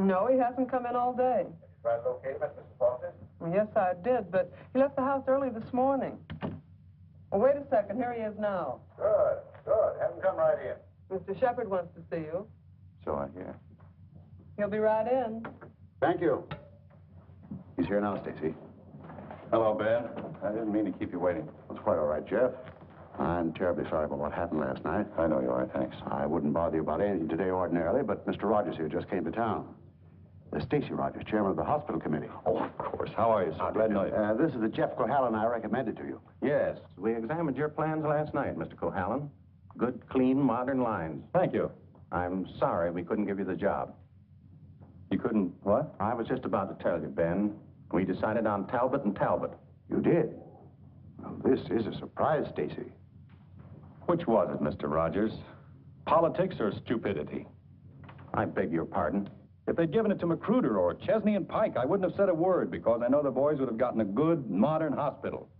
Speaker 8: No, he hasn't come in all day.
Speaker 4: Did you try to locate him at Mrs. Foster's?
Speaker 8: Yes, I did, but he left the house early this morning. Well, wait a second. Here he is now.
Speaker 4: Good, good. Have him come right in.
Speaker 8: Mr. Shepard wants to see you.
Speaker 4: So I hear.
Speaker 8: He'll be right in.
Speaker 7: Thank you. He's here now, Stacy.
Speaker 4: Hello, Ben. I didn't mean to keep you waiting.
Speaker 7: It's quite all right, Jeff. I'm terribly sorry about what happened last night.
Speaker 4: I know you are, thanks.
Speaker 7: I wouldn't bother you about anything today ordinarily, but Mr. Rogers here just came to town. Stacy Rogers, chairman of the hospital committee.
Speaker 4: Oh, of course. How are you, sir? Glad to know you.
Speaker 7: This is the Jeff Cohallen I recommended to you.
Speaker 10: Yes, we examined your plans last night, Mr. Cohallen. Good, clean, modern lines.
Speaker 4: Thank you.
Speaker 10: I'm sorry we couldn't give you the job.
Speaker 4: You couldn't, what?
Speaker 10: I was just about to tell you, Ben. We decided on Talbot and Talbot.
Speaker 7: You did? Well, this is a surprise, Stacy.
Speaker 4: Which was it, Mr. Rogers? Politics or stupidity?
Speaker 10: I beg your pardon.
Speaker 4: If they'd given it to Magruder or Chesney and Pike, I wouldn't have said a word because I know the boys would have gotten a good, modern hospital.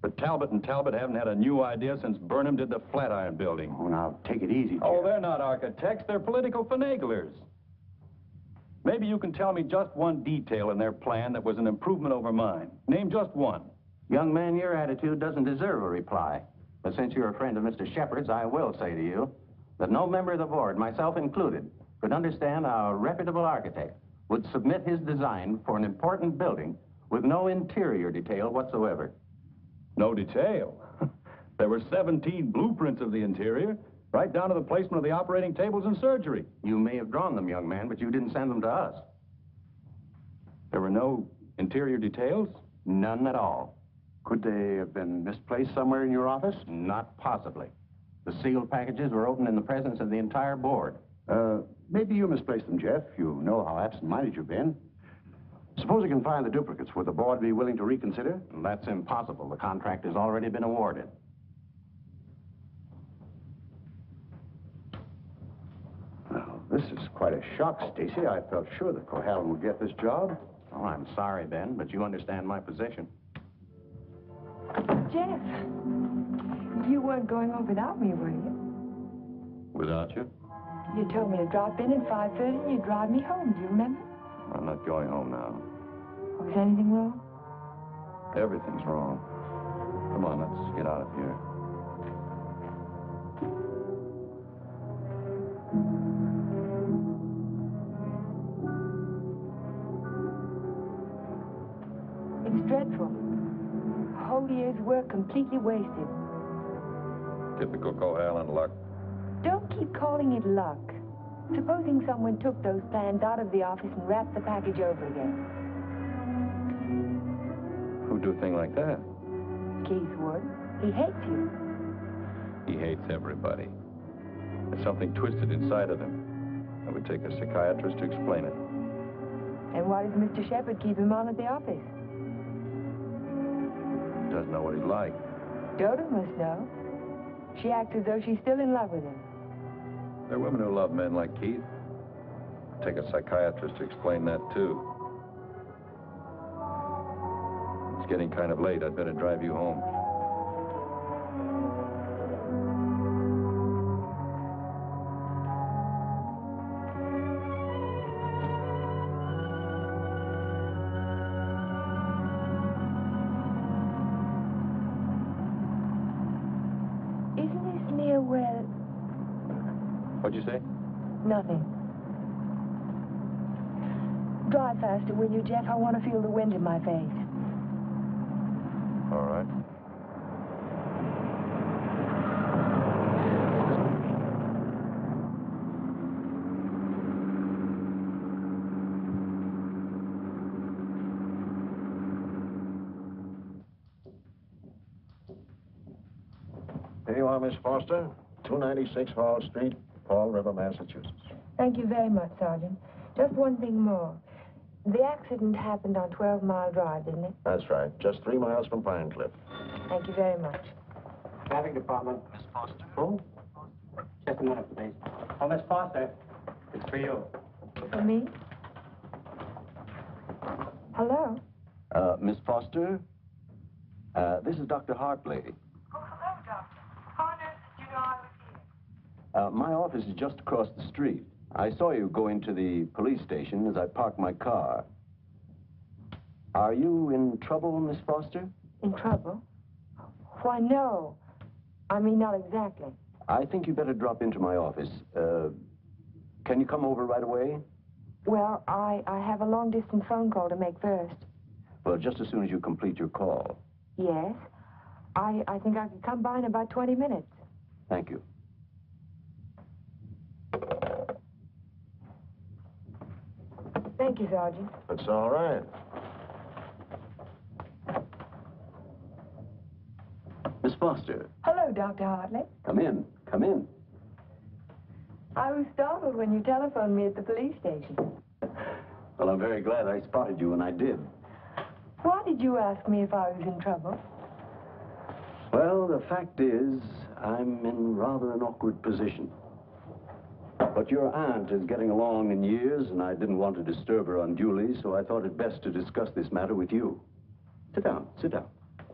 Speaker 4: But Talbot and Talbot haven't had a new idea since Burnham did the Flatiron Building.
Speaker 7: Oh, now, take it easy, Jeff.
Speaker 4: Oh, they're not architects. They're political finaglers. Maybe you can tell me just one detail in their plan that was an improvement over mine. Name just one.
Speaker 10: Young man, your attitude doesn't deserve a reply. But since you're a friend of Mr. Shepard's, I will say to you that no member of the board, myself included, could understand how a reputable architect
Speaker 5: would submit his design for an important building with no interior detail whatsoever.
Speaker 4: No detail. There were 17 blueprints of the interior, right down to the placement of the operating tables and surgery.
Speaker 5: You may have drawn them, young man, but you didn't send them to us.
Speaker 4: There were no interior details?
Speaker 5: None at all.
Speaker 7: Could they have been misplaced somewhere in your office?
Speaker 5: Not possibly. The sealed packages were opened in the presence of the entire board.
Speaker 7: Maybe you misplaced them, Jeff. You know how absent-minded you've been. Suppose you can find the duplicates. Would the board be willing to reconsider?
Speaker 5: That's impossible. The contract has already been awarded.
Speaker 7: Well, this is quite a shock, Stacy. I felt sure that Cohalan would get this job.
Speaker 5: Oh, I'm sorry, Ben, but you understand my position.
Speaker 1: Jeff, you weren't going home without me, were you?
Speaker 4: Without you?
Speaker 1: You told me to drop in at 5:30 and you'd drive me home. Do you remember?
Speaker 4: I'm not going home now.
Speaker 1: Was anything wrong?
Speaker 4: Everything's wrong. Come on, let's get out of here.
Speaker 1: It's dreadful. A whole year's work completely wasted.
Speaker 4: Typical Cohalan luck.
Speaker 1: Don't keep calling it luck. Supposing someone took those plans out of the office and wrapped the package over again.
Speaker 4: Who'd do a thing like that?
Speaker 1: Keith would. He hates you.
Speaker 4: He hates everybody. There's something twisted inside of him. It would take a psychiatrist to explain it.
Speaker 1: And why does Mr. Shepard keep him on at the office?
Speaker 4: He doesn't know what he'd like.
Speaker 1: Dodo must know. She acts as though she's still in love with him.
Speaker 4: There are women who love men like Keith. Take a psychiatrist to explain that, too. It's getting kind of late. I'd better drive you home.
Speaker 1: Isn't this near where...
Speaker 4: What'd you say?
Speaker 1: Nothing. Drive faster, will you, Jeff? I want to feel the wind in my face.
Speaker 4: All right.
Speaker 2: Here you are, Miss Foster. 296 Hall Street, Fall River, Massachusetts.
Speaker 1: Thank you very much, Sergeant. Just one thing more. The accident happened on 12 Mile Drive, didn't it?
Speaker 2: That's right. Just 3 miles from Pine Cliff.
Speaker 1: Thank you very much.
Speaker 11: Traffic Department. Miss Foster. Who? Just a minute, please. Oh, Miss Foster. It's for you.
Speaker 1: For me? Hello?
Speaker 5: Miss Foster? This is Dr. Hartley.
Speaker 1: Oh, hello, Doctor. How on earth did you know I was here?
Speaker 5: My office is just across the street. I saw you go into the police station as I parked my car. Are you in trouble, Miss Foster?
Speaker 1: In trouble? Why, no. I mean, not exactly.
Speaker 5: I think you better drop into my office. Can you come over right away?
Speaker 1: Well, I have a long-distance phone call to make first.
Speaker 5: Well, just as soon as you complete your call.
Speaker 1: Yes. I think I could come by in about 20 minutes.
Speaker 5: Thank you.
Speaker 1: Thank you, Sergeant.
Speaker 2: That's all right.
Speaker 5: Miss Foster.
Speaker 1: Hello, Dr. Hartley.
Speaker 5: Come in. Come in.
Speaker 1: I was startled when you telephoned me at the police station.
Speaker 5: Well, I'm very glad I spotted you when I did.
Speaker 1: Why did you ask me if I was in trouble?
Speaker 5: Well, the fact is, I'm in rather an awkward position. But your aunt is getting along in years, and I didn't want to disturb her unduly, so I thought it best to discuss this matter with you. Sit down, sit down.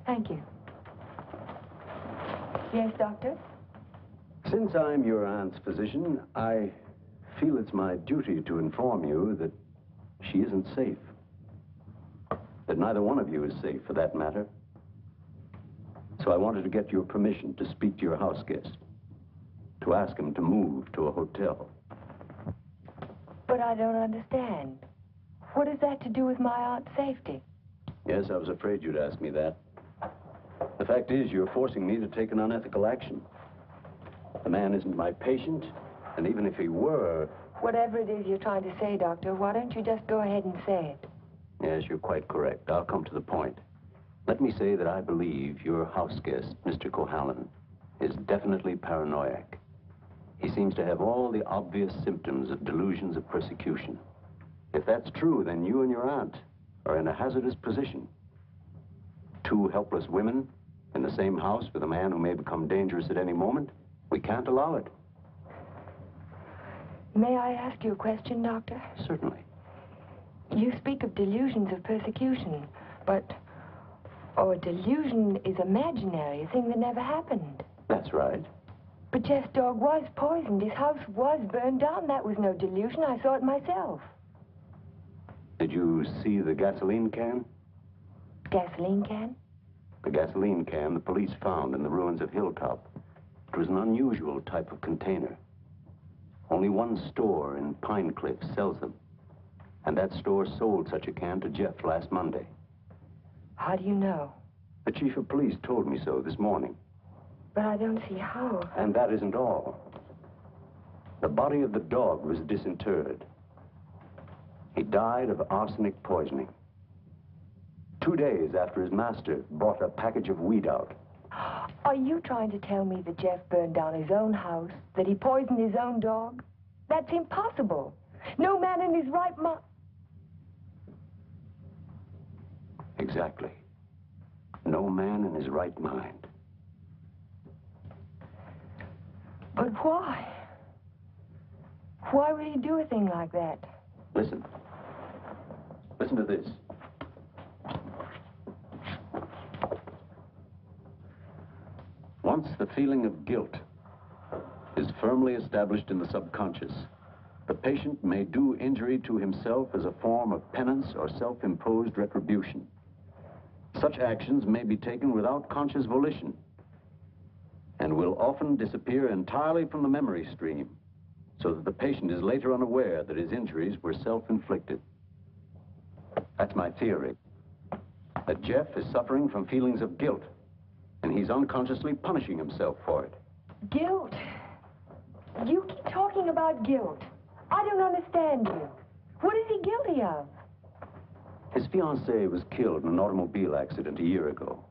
Speaker 1: Thank you. Yes, Doctor?
Speaker 5: Since I'm your aunt's physician, I feel it's my duty to inform you that she isn't safe. That neither one of you is safe, for that matter. So I wanted to get your permission to speak to your house guest, to ask him to move to a hotel.
Speaker 1: But I don't understand. What has that to do with my aunt's safety?
Speaker 5: Yes, I was afraid you'd ask me that. The fact is, you're forcing me to take an unethical action. The man isn't my patient, and even if he were...
Speaker 1: Whatever it is you're trying to say, Doctor, why don't you just go ahead and say it?
Speaker 5: Yes, you're quite correct. I'll come to the point. Let me say that I believe your house guest, Mr. Cohalan, is definitely paranoiac. He seems to have all the obvious symptoms of delusions of persecution. If that's true, then you and your aunt are in a hazardous position. Two helpless women in the same house with a man who may become dangerous at any moment. We can't allow it.
Speaker 1: May I ask you a question, Doctor?
Speaker 5: Certainly.
Speaker 1: You speak of delusions of persecution, but... Oh, a delusion is imaginary, a thing that never happened.
Speaker 5: That's right.
Speaker 1: But Jeff's dog was poisoned. His house was burned down. That was no delusion. I saw it myself.
Speaker 5: Did you see the gasoline can?
Speaker 1: Gasoline can?
Speaker 5: The gasoline can the police found in the ruins of Hilltop. It was an unusual type of container. Only one store in Pine Cliff sells them. And that store sold such a can to Jeff last Monday.
Speaker 1: How do you know?
Speaker 5: The chief of police told me so this morning.
Speaker 1: But I don't see how.
Speaker 5: And that isn't all. The body of the dog was disinterred. He died of arsenic poisoning. 2 days after his master brought a package of weed out.
Speaker 1: Are you trying to tell me that Jeff burned down his own house, that he poisoned his own dog? That's impossible. No man in his right mind...
Speaker 5: Exactly. No man in his right mind.
Speaker 1: But why? Why would he do a thing like that?
Speaker 5: Listen. Listen to this. Once the feeling of guilt is firmly established in the subconscious, the patient may do injury to himself as a form of penance or self-imposed retribution. Such actions may be taken without conscious volition and will often disappear entirely from the memory stream, so that the patient is later unaware that his injuries were self-inflicted. That's my theory, that Jeff is suffering from feelings of guilt, and he's unconsciously punishing himself for it.
Speaker 1: Guilt? You keep talking about guilt. I don't understand you. What is he guilty of?
Speaker 5: His fiancée was killed in an automobile accident a year ago,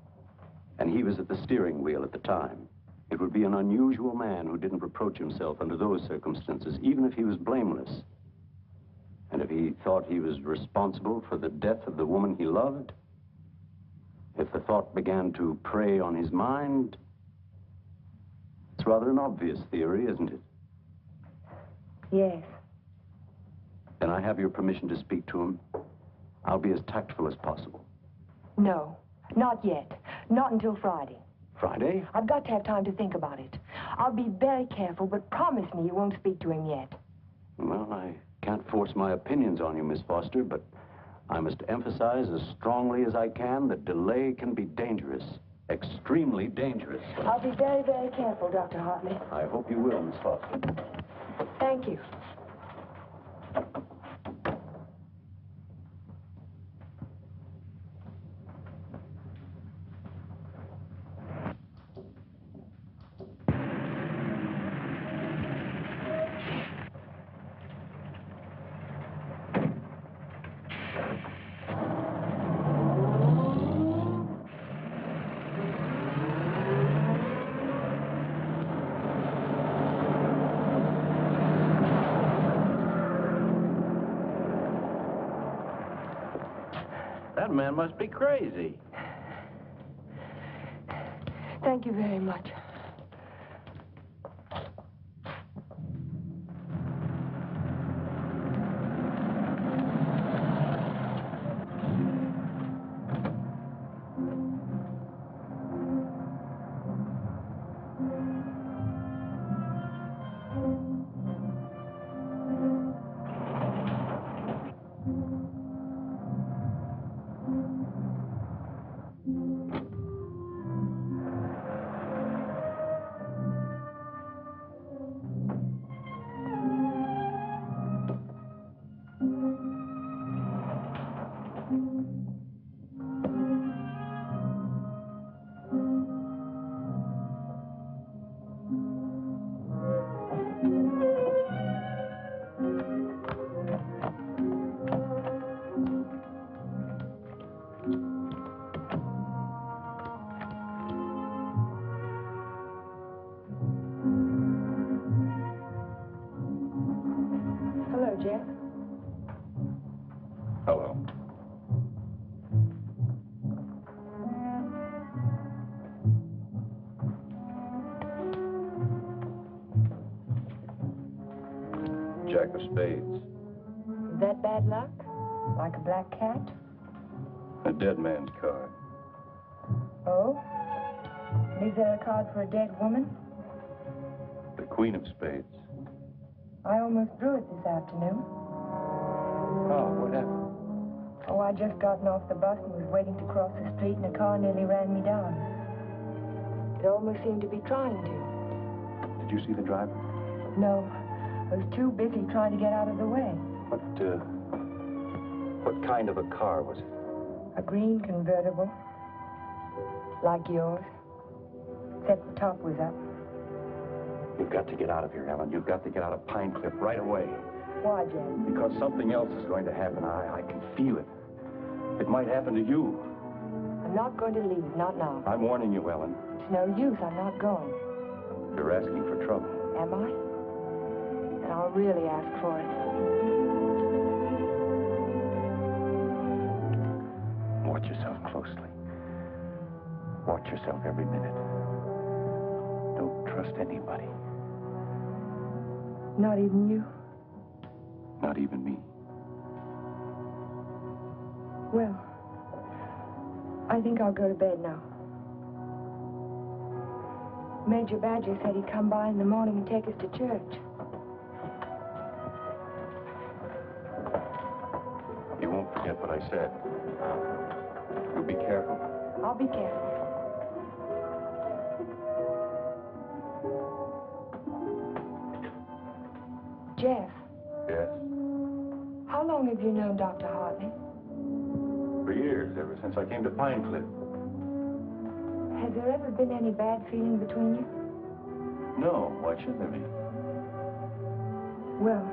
Speaker 5: and he was at the steering wheel at the time. It would be an unusual man who didn't reproach himself under those circumstances, even if he was blameless. And if he thought he was responsible for the death of the woman he loved, if the thought began to prey on his mind, it's rather an obvious theory, isn't it?
Speaker 1: Yes.
Speaker 5: Then I have your permission to speak to him. I'll be as tactful as possible.
Speaker 1: No, not yet. Not until Friday.
Speaker 5: Friday?
Speaker 1: I've got to have time to think about it. I'll be very careful, but promise me you won't speak to him yet.
Speaker 5: Well, I can't force my opinions on you, Miss Foster, but I must emphasize as strongly as I can that delay can be dangerous. Extremely dangerous.
Speaker 1: I'll be very, very careful, Dr. Hartley.
Speaker 5: I hope you will, Miss Foster.
Speaker 1: Thank you.
Speaker 12: That man must be crazy.
Speaker 1: Thank you very much. Hello, Jeff.
Speaker 4: Hello. Jack of spades.
Speaker 1: Is that bad luck? Like a black cat?
Speaker 4: A dead man's card.
Speaker 1: Oh? And is there a card for a dead woman?
Speaker 4: The queen of spades.
Speaker 1: I almost drew it this afternoon.
Speaker 4: Oh, what happened?
Speaker 1: Oh, I just gotten off the bus and was waiting to cross the street and a car nearly ran me down. It almost seemed to be trying to.
Speaker 4: Did you see the driver?
Speaker 1: No, I was too busy trying to get out of the way.
Speaker 4: What kind of a car was it?
Speaker 1: A green convertible, like yours, except the top was up.
Speaker 4: You've got to get out of here, Ellen. You've got to get out of Pine Cliff right away.
Speaker 1: Why, Jeff?
Speaker 4: Because something else is going to happen. I can feel it. It might happen to you.
Speaker 1: I'm not going to leave, not now.
Speaker 4: I'm warning you, Ellen.
Speaker 1: It's no use, I'm not going.
Speaker 4: You're asking for trouble.
Speaker 1: Am I? And I'll really ask for it.
Speaker 4: Watch yourself closely. Watch yourself every minute. Don't trust anybody.
Speaker 1: Not even you?
Speaker 4: Not even me.
Speaker 1: Well, I think I'll go to bed now. Major Badger said he'd come by in the morning and take us to church.
Speaker 4: You won't forget what I said. You'll be careful.
Speaker 1: I'll be careful. Jeff.
Speaker 4: Yes?
Speaker 1: How long have you known Dr. Hartley?
Speaker 4: For years, ever since I came to Pine Cliff.
Speaker 1: Has there ever been any bad feeling between you?
Speaker 4: No, why should there be?
Speaker 1: Well,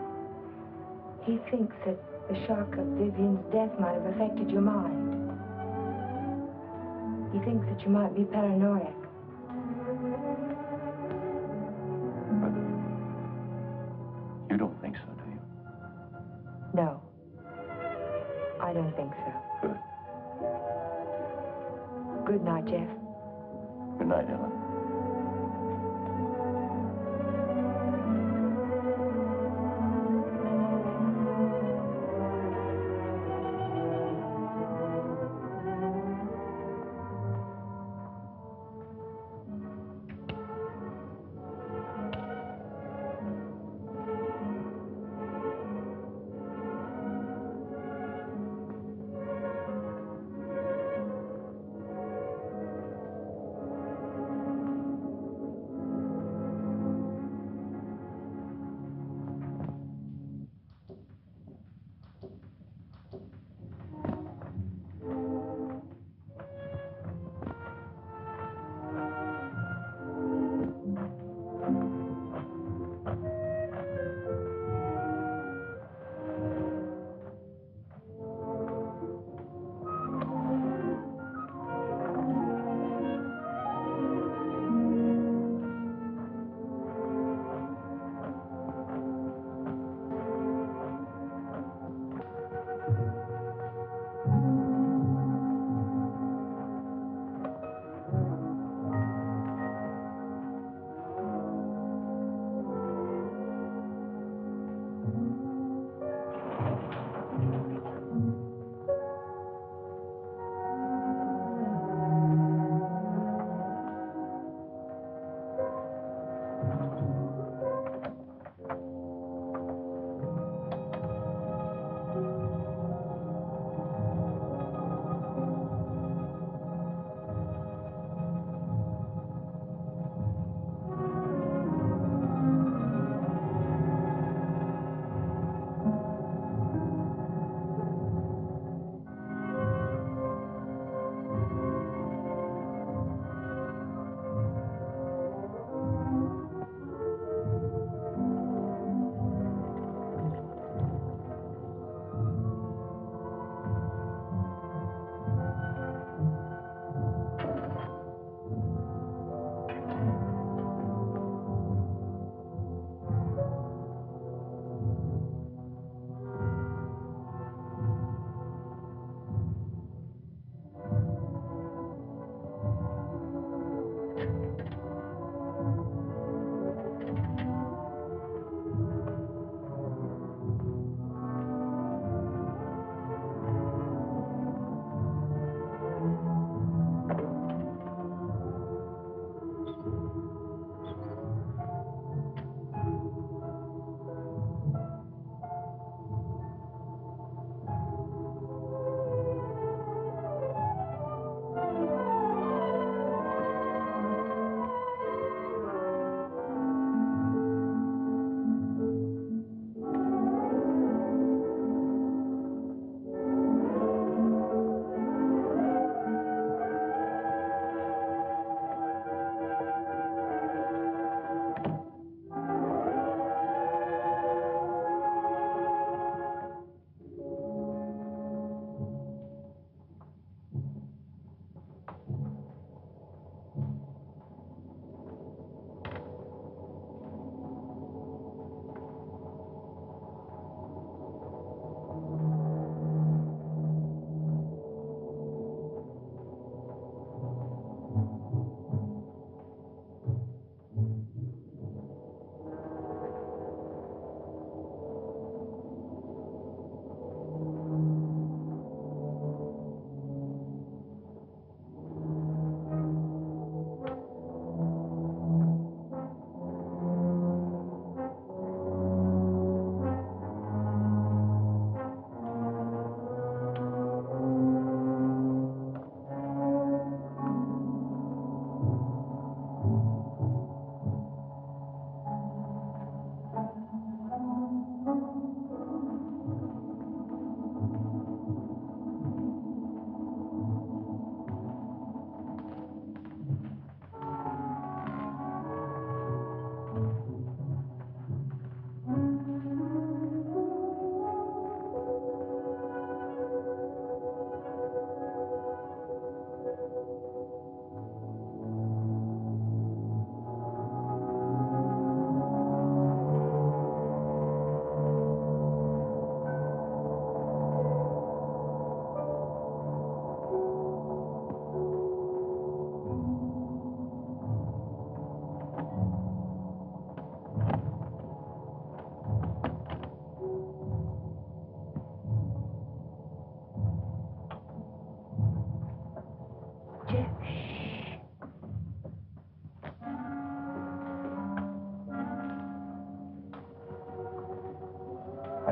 Speaker 1: he thinks that the shock of Vivian's death might have affected your mind. He thinks that you might be paranoid.
Speaker 4: But you don't think so, do you?
Speaker 1: No. I don't think so.
Speaker 4: Good.
Speaker 1: Good night, Jeff.
Speaker 4: Good night, Ellen.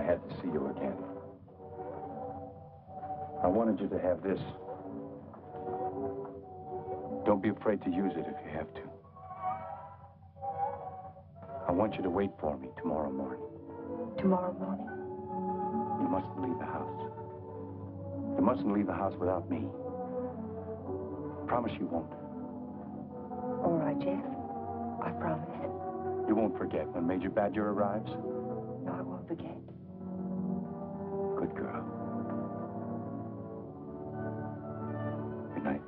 Speaker 4: I had to see you again. I wanted you to have this. Don't be afraid to use it if you have to. I want you to wait for me tomorrow morning.
Speaker 1: Tomorrow morning?
Speaker 4: You mustn't leave the house. You mustn't leave the house without me. Promise you won't.
Speaker 1: All right, Jeff. I promise.
Speaker 4: You won't forget when Major Badger arrives?
Speaker 1: No, I won't forget.
Speaker 4: Good girl. Good night.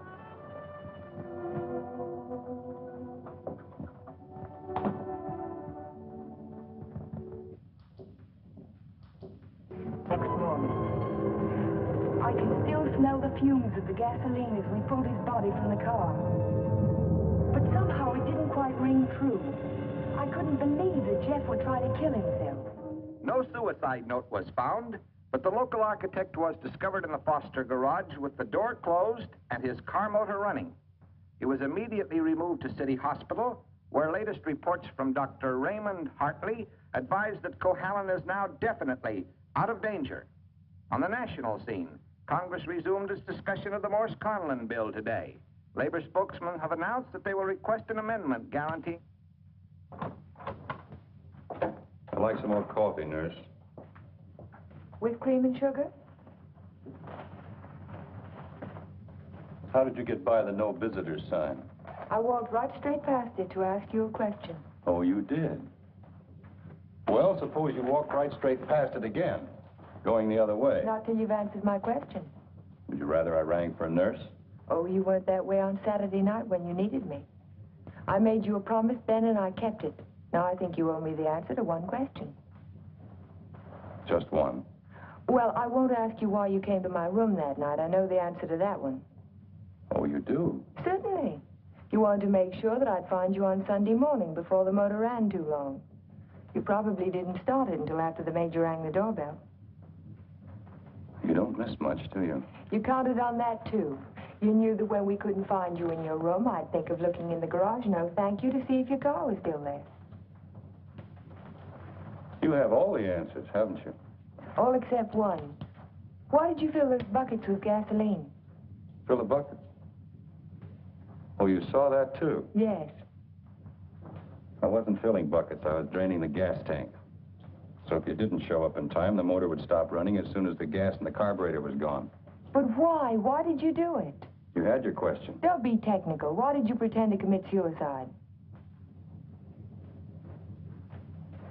Speaker 1: Next morning. I can still smell the fumes of the gasoline as we pulled his body from the car. But somehow it didn't quite ring true. I couldn't believe that Jeff would try to kill himself.
Speaker 9: No suicide note was found, but the local architect was discovered in the Foster garage with the door closed and his car motor running. He was immediately removed to City Hospital, where latest reports from Dr. Raymond Hartley advised that Cohalan is now definitely out of danger. On the national scene, Congress resumed its discussion of the Morse-Conlon bill today. Labor spokesmen have announced that they will request an amendment guaranteeing...
Speaker 4: I'd like some more coffee, nurse.
Speaker 1: With cream and sugar?
Speaker 4: How did you get by the no visitors sign?
Speaker 1: I walked right straight past it to ask you a question.
Speaker 4: Oh, you did? Well, suppose you walk right straight past it again, going the other way.
Speaker 1: Not till you've answered my question.
Speaker 4: Would you rather I rang for a nurse?
Speaker 1: Oh, you weren't that way on Saturday night when you needed me. I made you a promise then, and I kept it. Now I think you owe me the answer to one question.
Speaker 4: Just one.
Speaker 1: Well, I won't ask you why you came to my room that night. I know the answer to that one.
Speaker 4: Oh, you do?
Speaker 1: Certainly. You wanted to make sure that I'd find you on Sunday morning before the motor ran too long. You probably didn't start it until after the major rang the doorbell.
Speaker 4: You don't miss much, do you?
Speaker 1: You counted on that, too. You knew that when we couldn't find you in your room, I'd think of looking in the garage, no thank you, to see if your car was still there.
Speaker 4: You have all the answers, haven't you?
Speaker 1: All except one. Why did you fill those buckets with gasoline?
Speaker 4: Fill the buckets? Oh, you saw that, too?
Speaker 1: Yes.
Speaker 4: I wasn't filling buckets. I was draining the gas tank. So if you didn't show up in time, the motor would stop running as soon as the gas in the carburetor was gone.
Speaker 1: But why? Why did you do it?
Speaker 4: You had your question.
Speaker 1: Don't be technical. Why did you pretend to commit suicide?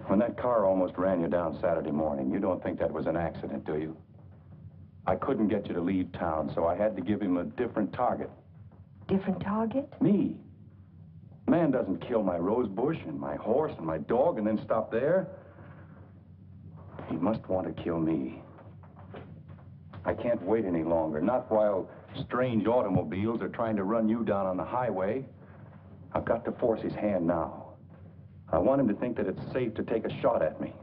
Speaker 4: When that car almost ran you down Saturday morning, you don't think that was an accident, do you? I couldn't get you to leave town, so I had to give him a different target.
Speaker 1: Different target?
Speaker 4: Me. Man doesn't kill my rose bush and my horse and my dog and then stop there. He must want to kill me. I can't wait any longer, not while strange automobiles are trying to run you down on the highway. I've got to force his hand now. I want him to think that it's safe to take a shot at me.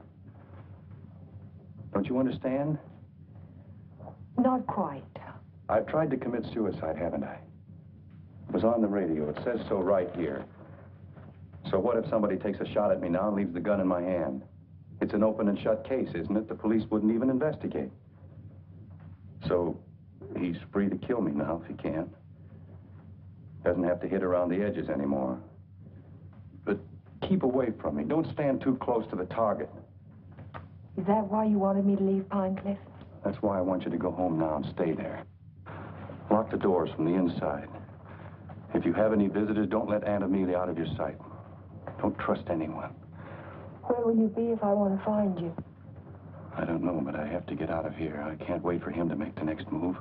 Speaker 4: Don't you understand?
Speaker 1: Not quite.
Speaker 4: I've tried to commit suicide, haven't I? It was on the radio. It says so right here. So what if somebody takes a shot at me now and leaves the gun in my hand? It's an open and shut case, isn't it? The police wouldn't even investigate. So he's free to kill me now if he can. Doesn't have to hit around the edges anymore. But keep away from me. Don't stand too close to the target.
Speaker 1: Is that why you wanted me to leave Pine Cliff?
Speaker 4: That's why I want you to go home now and stay there. Lock the doors from the inside. If you have any visitors, don't let Aunt Amelia out of your sight. Don't trust anyone.
Speaker 1: Where will you be if I want to find you?
Speaker 4: I don't know, but I have to get out of here. I can't wait for him to make the next move.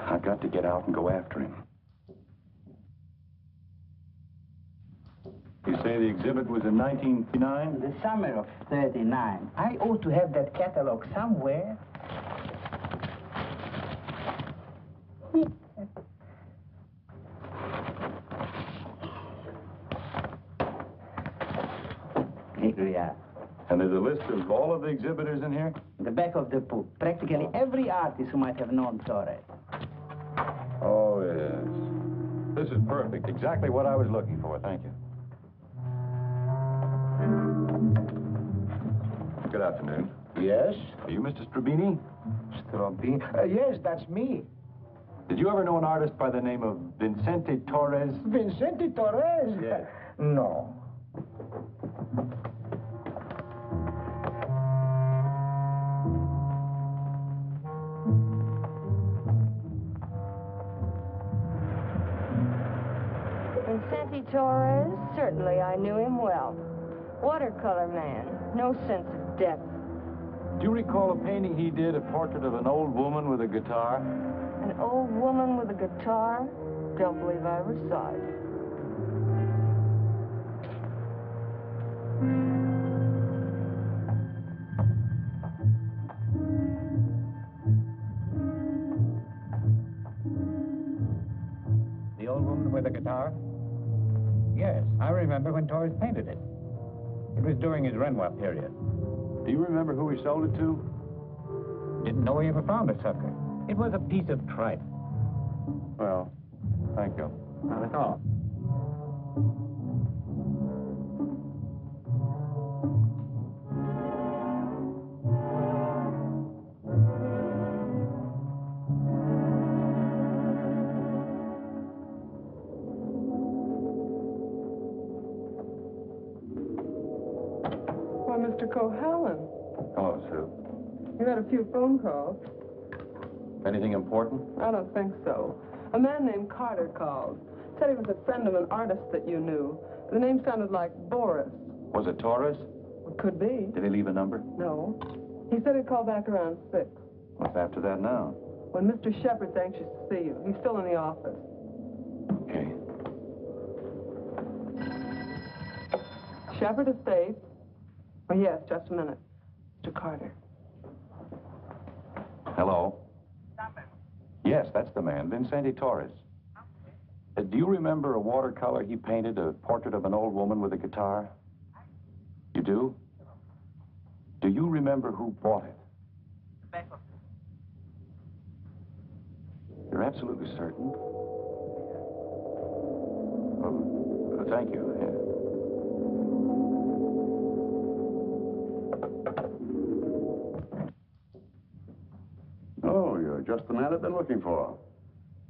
Speaker 4: I've got to get out and go after him. You say the exhibit was in 1939?
Speaker 11: The summer of 39. I ought to have that catalog somewhere. Here we are.
Speaker 4: And there's a list of all of the exhibitors in here?
Speaker 11: The back of the book. Practically every artist who might have known Torres.
Speaker 4: Oh, yes. This is perfect. Exactly what I was looking for. Thank you. Good afternoon.
Speaker 13: Yes?
Speaker 4: Are you Mr. Strabini?
Speaker 13: Strabini? Yes, that's me.
Speaker 4: Did you ever know an artist by the name of Vincente Torres?
Speaker 13: Vincente Torres?
Speaker 4: Yes.
Speaker 13: No.
Speaker 14: Vincente Torres? Certainly, I knew him well. Watercolor man, no sense of depth.
Speaker 4: Do you recall a painting he did, a portrait of an old woman with a guitar?
Speaker 14: An old woman with a guitar? Don't believe I ever saw it.
Speaker 11: The old woman with the guitar? Yes, I remember when Torres painted it. It was during his Renoir period.
Speaker 4: Do you remember who he sold it to?
Speaker 11: Didn't know he ever found a sucker. It was a piece of tripe.
Speaker 4: Well, thank you.
Speaker 11: Not at all.
Speaker 8: Why, Mr. Cohallen,
Speaker 4: Hello, Sue.
Speaker 8: you had a few phone calls.
Speaker 4: Anything important?
Speaker 8: I don't think so. A man named Carter called. Said he was a friend of an artist that you knew. The name sounded like Boris.
Speaker 4: Was it Torres?
Speaker 8: It could be.
Speaker 4: Did he leave a number?
Speaker 8: No. He said he'd call back around 6.
Speaker 4: What's after that now?
Speaker 8: When Mr. Shepard's anxious to see you. He's still in the office.
Speaker 4: Okay.
Speaker 8: Shepard Estates. Oh, yes, just a minute. Mr. Carter.
Speaker 4: Hello? Yes, that's the man, Vincente Torres. Do you remember a watercolor he painted, a portrait of an old woman with a guitar? You do? Do you remember who bought it? You're absolutely certain? Well, thank you. Yeah.
Speaker 7: Oh, you're just the man I've been looking for.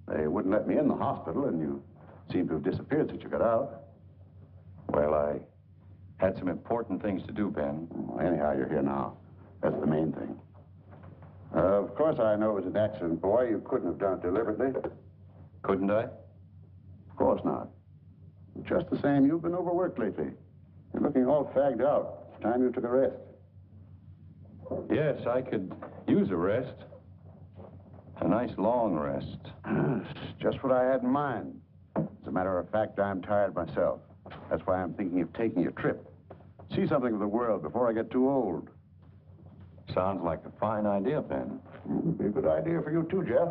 Speaker 7: They wouldn't let me in the hospital, and you seem to have disappeared since you got out.
Speaker 4: Well, I had some important things to do, Ben.
Speaker 7: Anyhow, you're here now. That's the main thing. Of course, I know it was an accident, boy. You couldn't have done it deliberately.
Speaker 4: Couldn't I?
Speaker 7: Of course not. Just the same, you've been overworked lately. You're looking all fagged out. It's time you took a rest.
Speaker 4: Yes, I could use a rest. A nice long rest.
Speaker 7: Just what I had in mind. As a matter of fact, I'm tired myself. That's why I'm thinking of taking a trip. See something of the world before I get too old.
Speaker 4: Sounds like a fine idea, Ben.
Speaker 7: It'd be a good idea for you too, Jeff.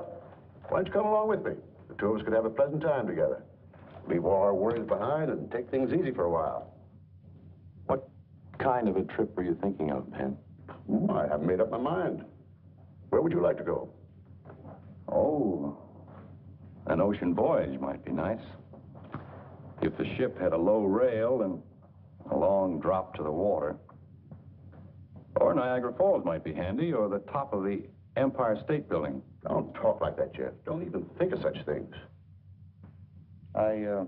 Speaker 7: Why don't you come along with me? The two of us could have a pleasant time together. Leave all our worries behind and take things easy for a while.
Speaker 4: What kind of a trip were you thinking of, Ben?
Speaker 7: I haven't made up my mind. Where would you like to go?
Speaker 4: Oh, an ocean voyage might be nice. If the ship had a low rail and a long drop to the water. Or Niagara Falls might be handy, or the top of the Empire State Building.
Speaker 7: Don't talk like that, Jeff. Don't even think of such things.
Speaker 4: I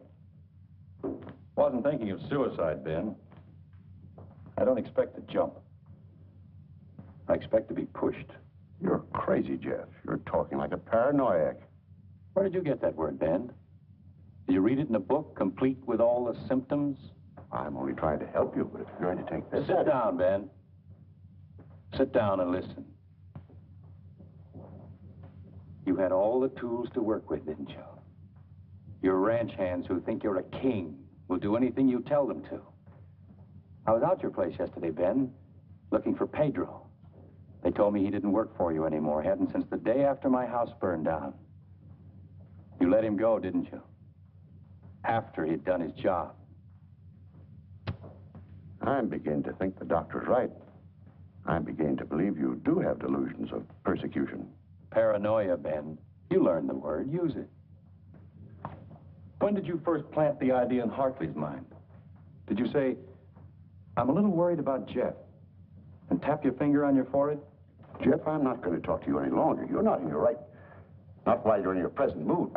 Speaker 4: wasn't thinking of suicide, Ben. I don't expect to jump. I expect to be pushed.
Speaker 7: You're crazy, Jeff. You're talking like a paranoiac.
Speaker 4: Where did you get that word, Ben? Did you read it in a book, complete with all the symptoms?
Speaker 7: I'm only trying to help you, but if you're going to take this...
Speaker 4: Sit down, Ben. Sit down and listen. You had all the tools to work with, didn't you? Your ranch hands who think you're a king will do anything you tell them to. I was out your place yesterday, Ben, looking for Pedro. They told me he didn't work for you anymore. Hadn't since the day after my house burned down. You let him go, didn't you? After he'd done his job.
Speaker 7: I'm beginning to think the doctor's right. I'm beginning to believe you do have delusions of persecution.
Speaker 4: Paranoia, Ben. You learned the word. Use it. When did you first plant the idea in Hartley's mind? Did you say, I'm a little worried about Jeff? And tap your finger on your forehead?
Speaker 7: Jeff, I'm not going to talk to you any longer. You're not in your right. Not while you're in your present mood.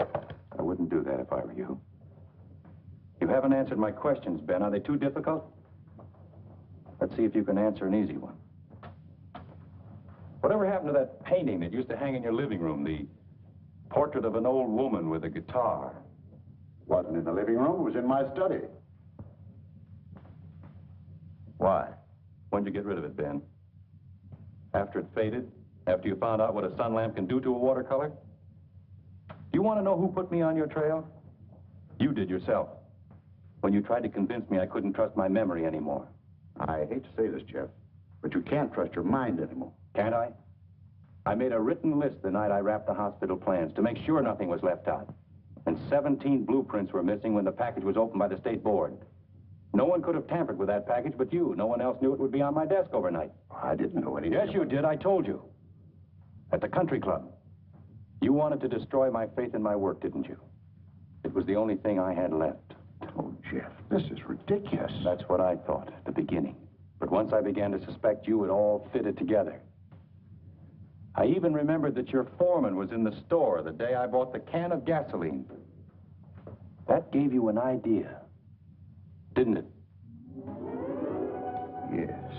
Speaker 4: I wouldn't do that if I were you. You haven't answered my questions, Ben. Are they too difficult? Let's see if you can answer an easy one. Whatever happened to that painting that used to hang in your living room, the portrait of an old woman with a guitar?
Speaker 7: Wasn't in the living room. It was in my study.
Speaker 4: Why? When'd you get rid of it, Ben? After it faded? After you found out what a sun lamp can do to a watercolor? Do you want to know who put me on your trail? You did yourself. When you tried to convince me I couldn't trust my memory anymore.
Speaker 7: I hate to say this, Jeff, but you can't trust your mind anymore.
Speaker 4: Can't I? I made a written list the night I wrapped the hospital plans to make sure nothing was left out. And 17 blueprints were missing when the package was opened by the state board. No one could have tampered with that package but you. No one else knew it would be on my desk overnight.
Speaker 7: I didn't know anything.
Speaker 4: Yes, you did. I told you. At the country club. You wanted to destroy my faith in my work, didn't you? It was the only thing I had left.
Speaker 7: Oh, Jeff, this is ridiculous.
Speaker 4: That's what I thought at the beginning. But once I began to suspect you, it all fitted together. I even remembered that your foreman was in the store the day I bought the can of gasoline. That gave you an idea, didn't it?
Speaker 7: Yes.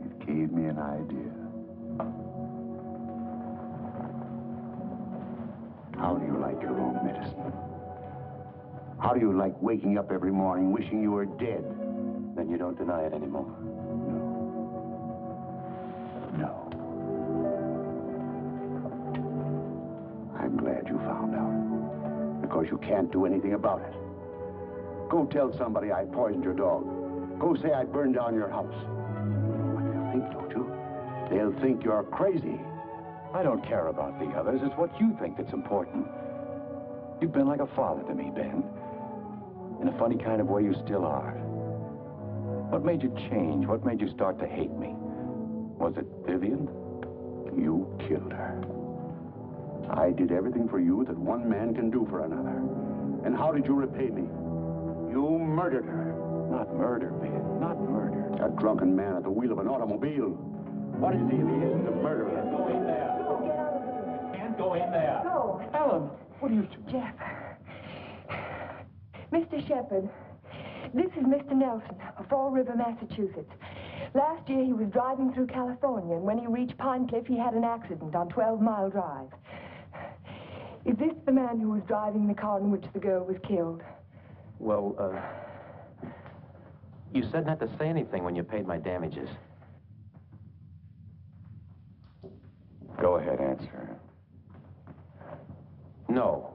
Speaker 7: It gave me an idea. How do you like your own medicine? How do you like waking up every morning wishing you were dead?
Speaker 4: Then you don't deny it anymore.
Speaker 7: No. I'm glad you found out. Because you can't do anything about it. Go tell somebody I poisoned your dog. Go say I burned down your house. But they'll think, don't you? They'll think you're crazy.
Speaker 4: I don't care about the others. It's what you think that's important. You've been like a father to me, Ben. In a funny kind of way, you still are. What made you change? What made you start to hate me? Was it Vivian?
Speaker 7: You killed her. I did everything for you that one man can do for another. And how did you repay me? You murdered her.
Speaker 4: Not murder, Ben. Not murder.
Speaker 7: A drunken man at the wheel of an automobile. What is he if he isn't a murderer?
Speaker 10: Can't go in there. Can't go in there.
Speaker 1: No.
Speaker 4: Ellen, what are you...
Speaker 1: Jeff. Mr. Shepard, this is Mr. Nelson of Fall River, Massachusetts. Last year he was driving through California, and when he reached Pine Cliff, he had an accident on 12 Mile Drive. Is this the man who was driving the car in which the girl was killed?
Speaker 12: Well, you said not to say anything when you paid my damages.
Speaker 4: Go ahead, answer.
Speaker 12: No.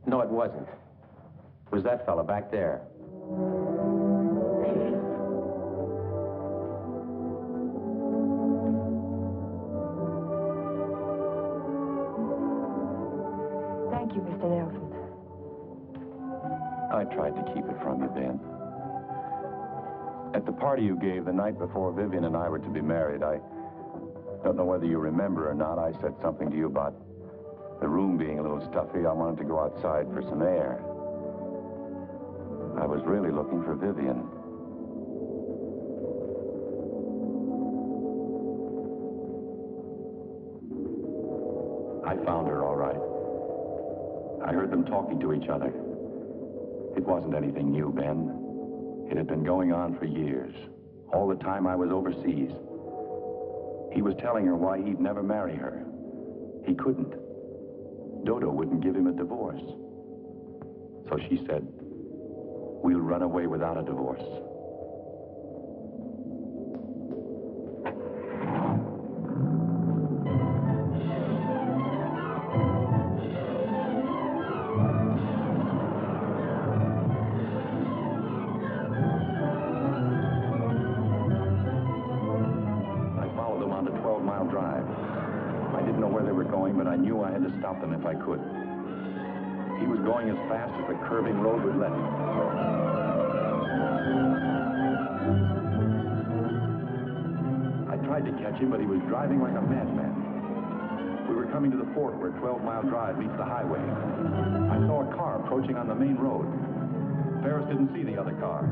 Speaker 12: No, it wasn't. It was that fella back there.
Speaker 1: Thank you, Mr. Nelson.
Speaker 4: I tried to keep it from you, Ben. At the party you gave the night before Vivian and I were to be married, I don't know whether you remember or not, I said something to you about the room being a little stuffy. I wanted to go outside for some air. I was really looking for Vivian. I found her, all right. I heard them talking to each other. It wasn't anything new, Ben. It had been going on for years, all the time I was overseas. He was telling her why he'd never marry her. He couldn't. Dodo wouldn't give him a divorce. So she said, we'll run away without a divorce. But I knew I had to stop them if I could. He was going as fast as the curving road would let him. I tried to catch him, but he was driving like a madman. We were coming to the fork where 12 Mile Drive meets the highway. I saw a car approaching on the main road. Ferris didn't see the other car.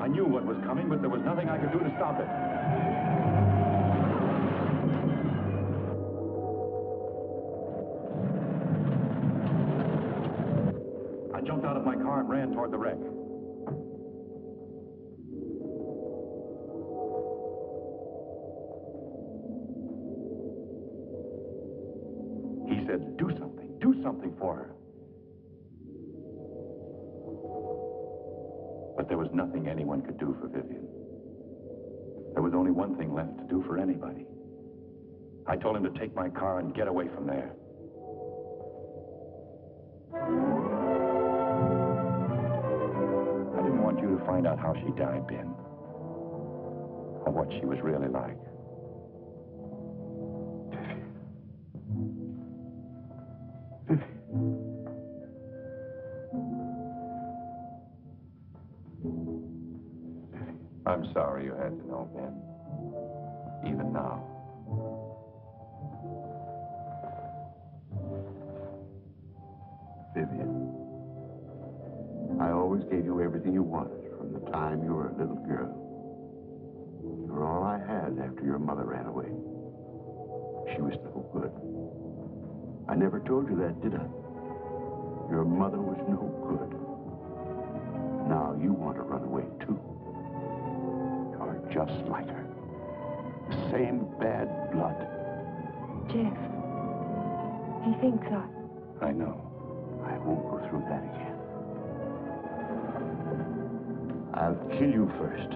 Speaker 4: I knew what was coming, but there was nothing I could do to stop it. I jumped out of my car and ran toward the wreck. He said, do something for her. But there was nothing anyone could do for Vivian. There was only one thing left to do for anybody. I told him to take my car and get away from there. I didn't want you to find out how she died, Ben, or what she was really like. I'm sorry you had to know, Ben. Even now.
Speaker 7: Vivian, I always gave you everything you wanted from the time you were a little girl. You were all I had after your mother ran away. She was no good. I never told you that, did I? Your mother was no good. Now you want to run away, too. You're just like her. The same bad blood.
Speaker 1: Jeff, he thinks
Speaker 7: I know. I won't go through that again. I'll kill you first.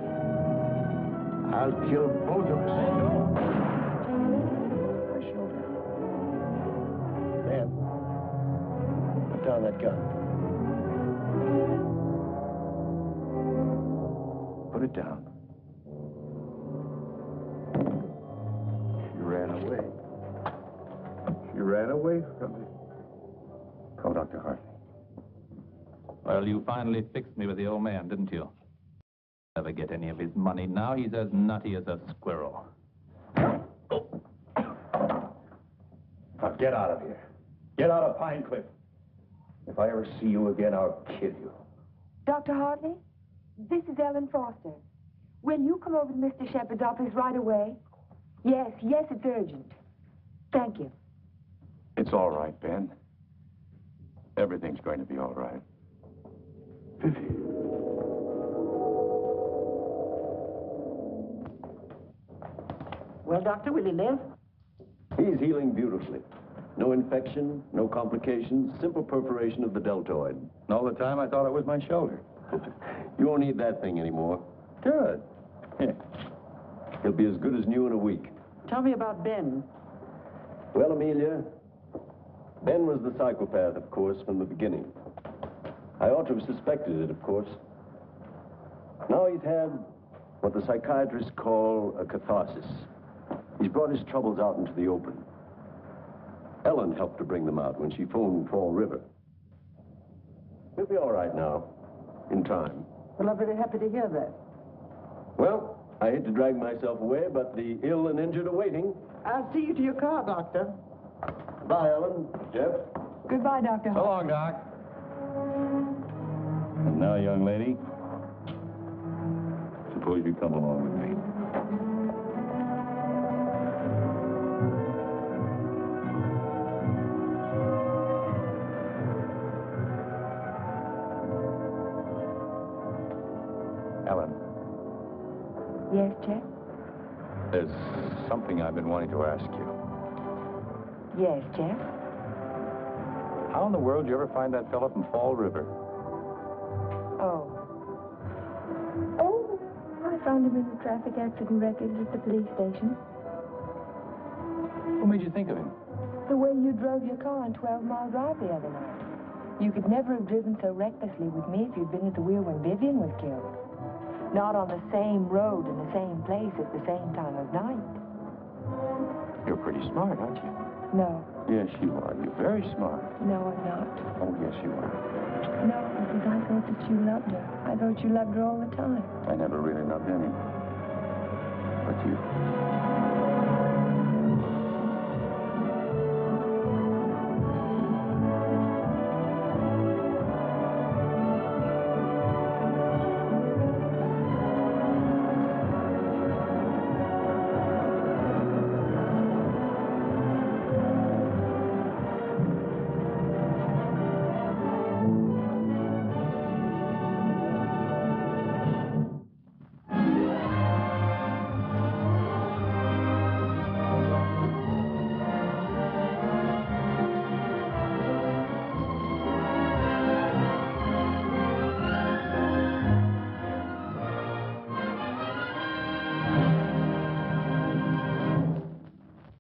Speaker 7: I'll kill both of us.
Speaker 2: My shoulder. Ben, put down that gun.
Speaker 4: Put it down.
Speaker 7: She ran away. She ran away from me.
Speaker 4: Call Dr. Hartley.
Speaker 10: Well, you finally fixed me with the old man, didn't you? Never get any of his money. Now he's as nutty as a squirrel.
Speaker 4: Now get out of here. Get out of Pine Cliff. If I ever see you again, I'll kill you.
Speaker 1: Dr. Hartley, this is Ellen Foster. Will you come over to Mr. Shepard's office right away? Yes, it's urgent. Thank you.
Speaker 4: It's all right, Ben. Everything's going to be all right.
Speaker 3: Well, Doctor, will he live?
Speaker 5: He's healing beautifully. No infection, no complications, simple perforation of the deltoid.
Speaker 4: And all the time I thought it was my shoulder.
Speaker 5: You won't need that thing anymore.
Speaker 4: Good. Yeah.
Speaker 5: He'll be as good as new in a week.
Speaker 3: Tell me about Ben.
Speaker 5: Well, Amelia, Ben was the psychopath, of course, from the beginning. I ought to have suspected it, of course. Now he's had what the psychiatrists call a catharsis. He's brought his troubles out into the open. Ellen helped to bring them out when she phoned Fall River. He'll be all right now, in time.
Speaker 3: Well, I'm very happy to hear that.
Speaker 5: Well, I hate to drag myself away, but the ill and injured are waiting.
Speaker 3: I'll see you to your car, Doctor.
Speaker 5: Bye, Ellen. Jeff?
Speaker 1: Goodbye, Dr.
Speaker 4: So long, Doc. And now, young lady, suppose you come along with me. Ellen.
Speaker 1: Yes, Jeff?
Speaker 4: There's something I've been wanting to ask you.
Speaker 1: Yes, Jeff?
Speaker 4: How in the world did you ever find that fellow from Fall River?
Speaker 1: Oh, I found him in the traffic accident records at the police station.
Speaker 4: What made you think of him?
Speaker 1: The way you drove your car on 12 Mile Drive the other night. You could never have driven so recklessly with me if you'd been at the wheel when Vivian was killed. Not on the same road in the same place at the same time of night.
Speaker 4: You're pretty smart, aren't you?
Speaker 1: No.
Speaker 4: Yes, you are. You're very smart.
Speaker 1: No, I'm not.
Speaker 4: Oh, yes, you are.
Speaker 1: No, because I thought that you loved her. I thought you loved her all the time.
Speaker 4: I never really loved anyone. But you.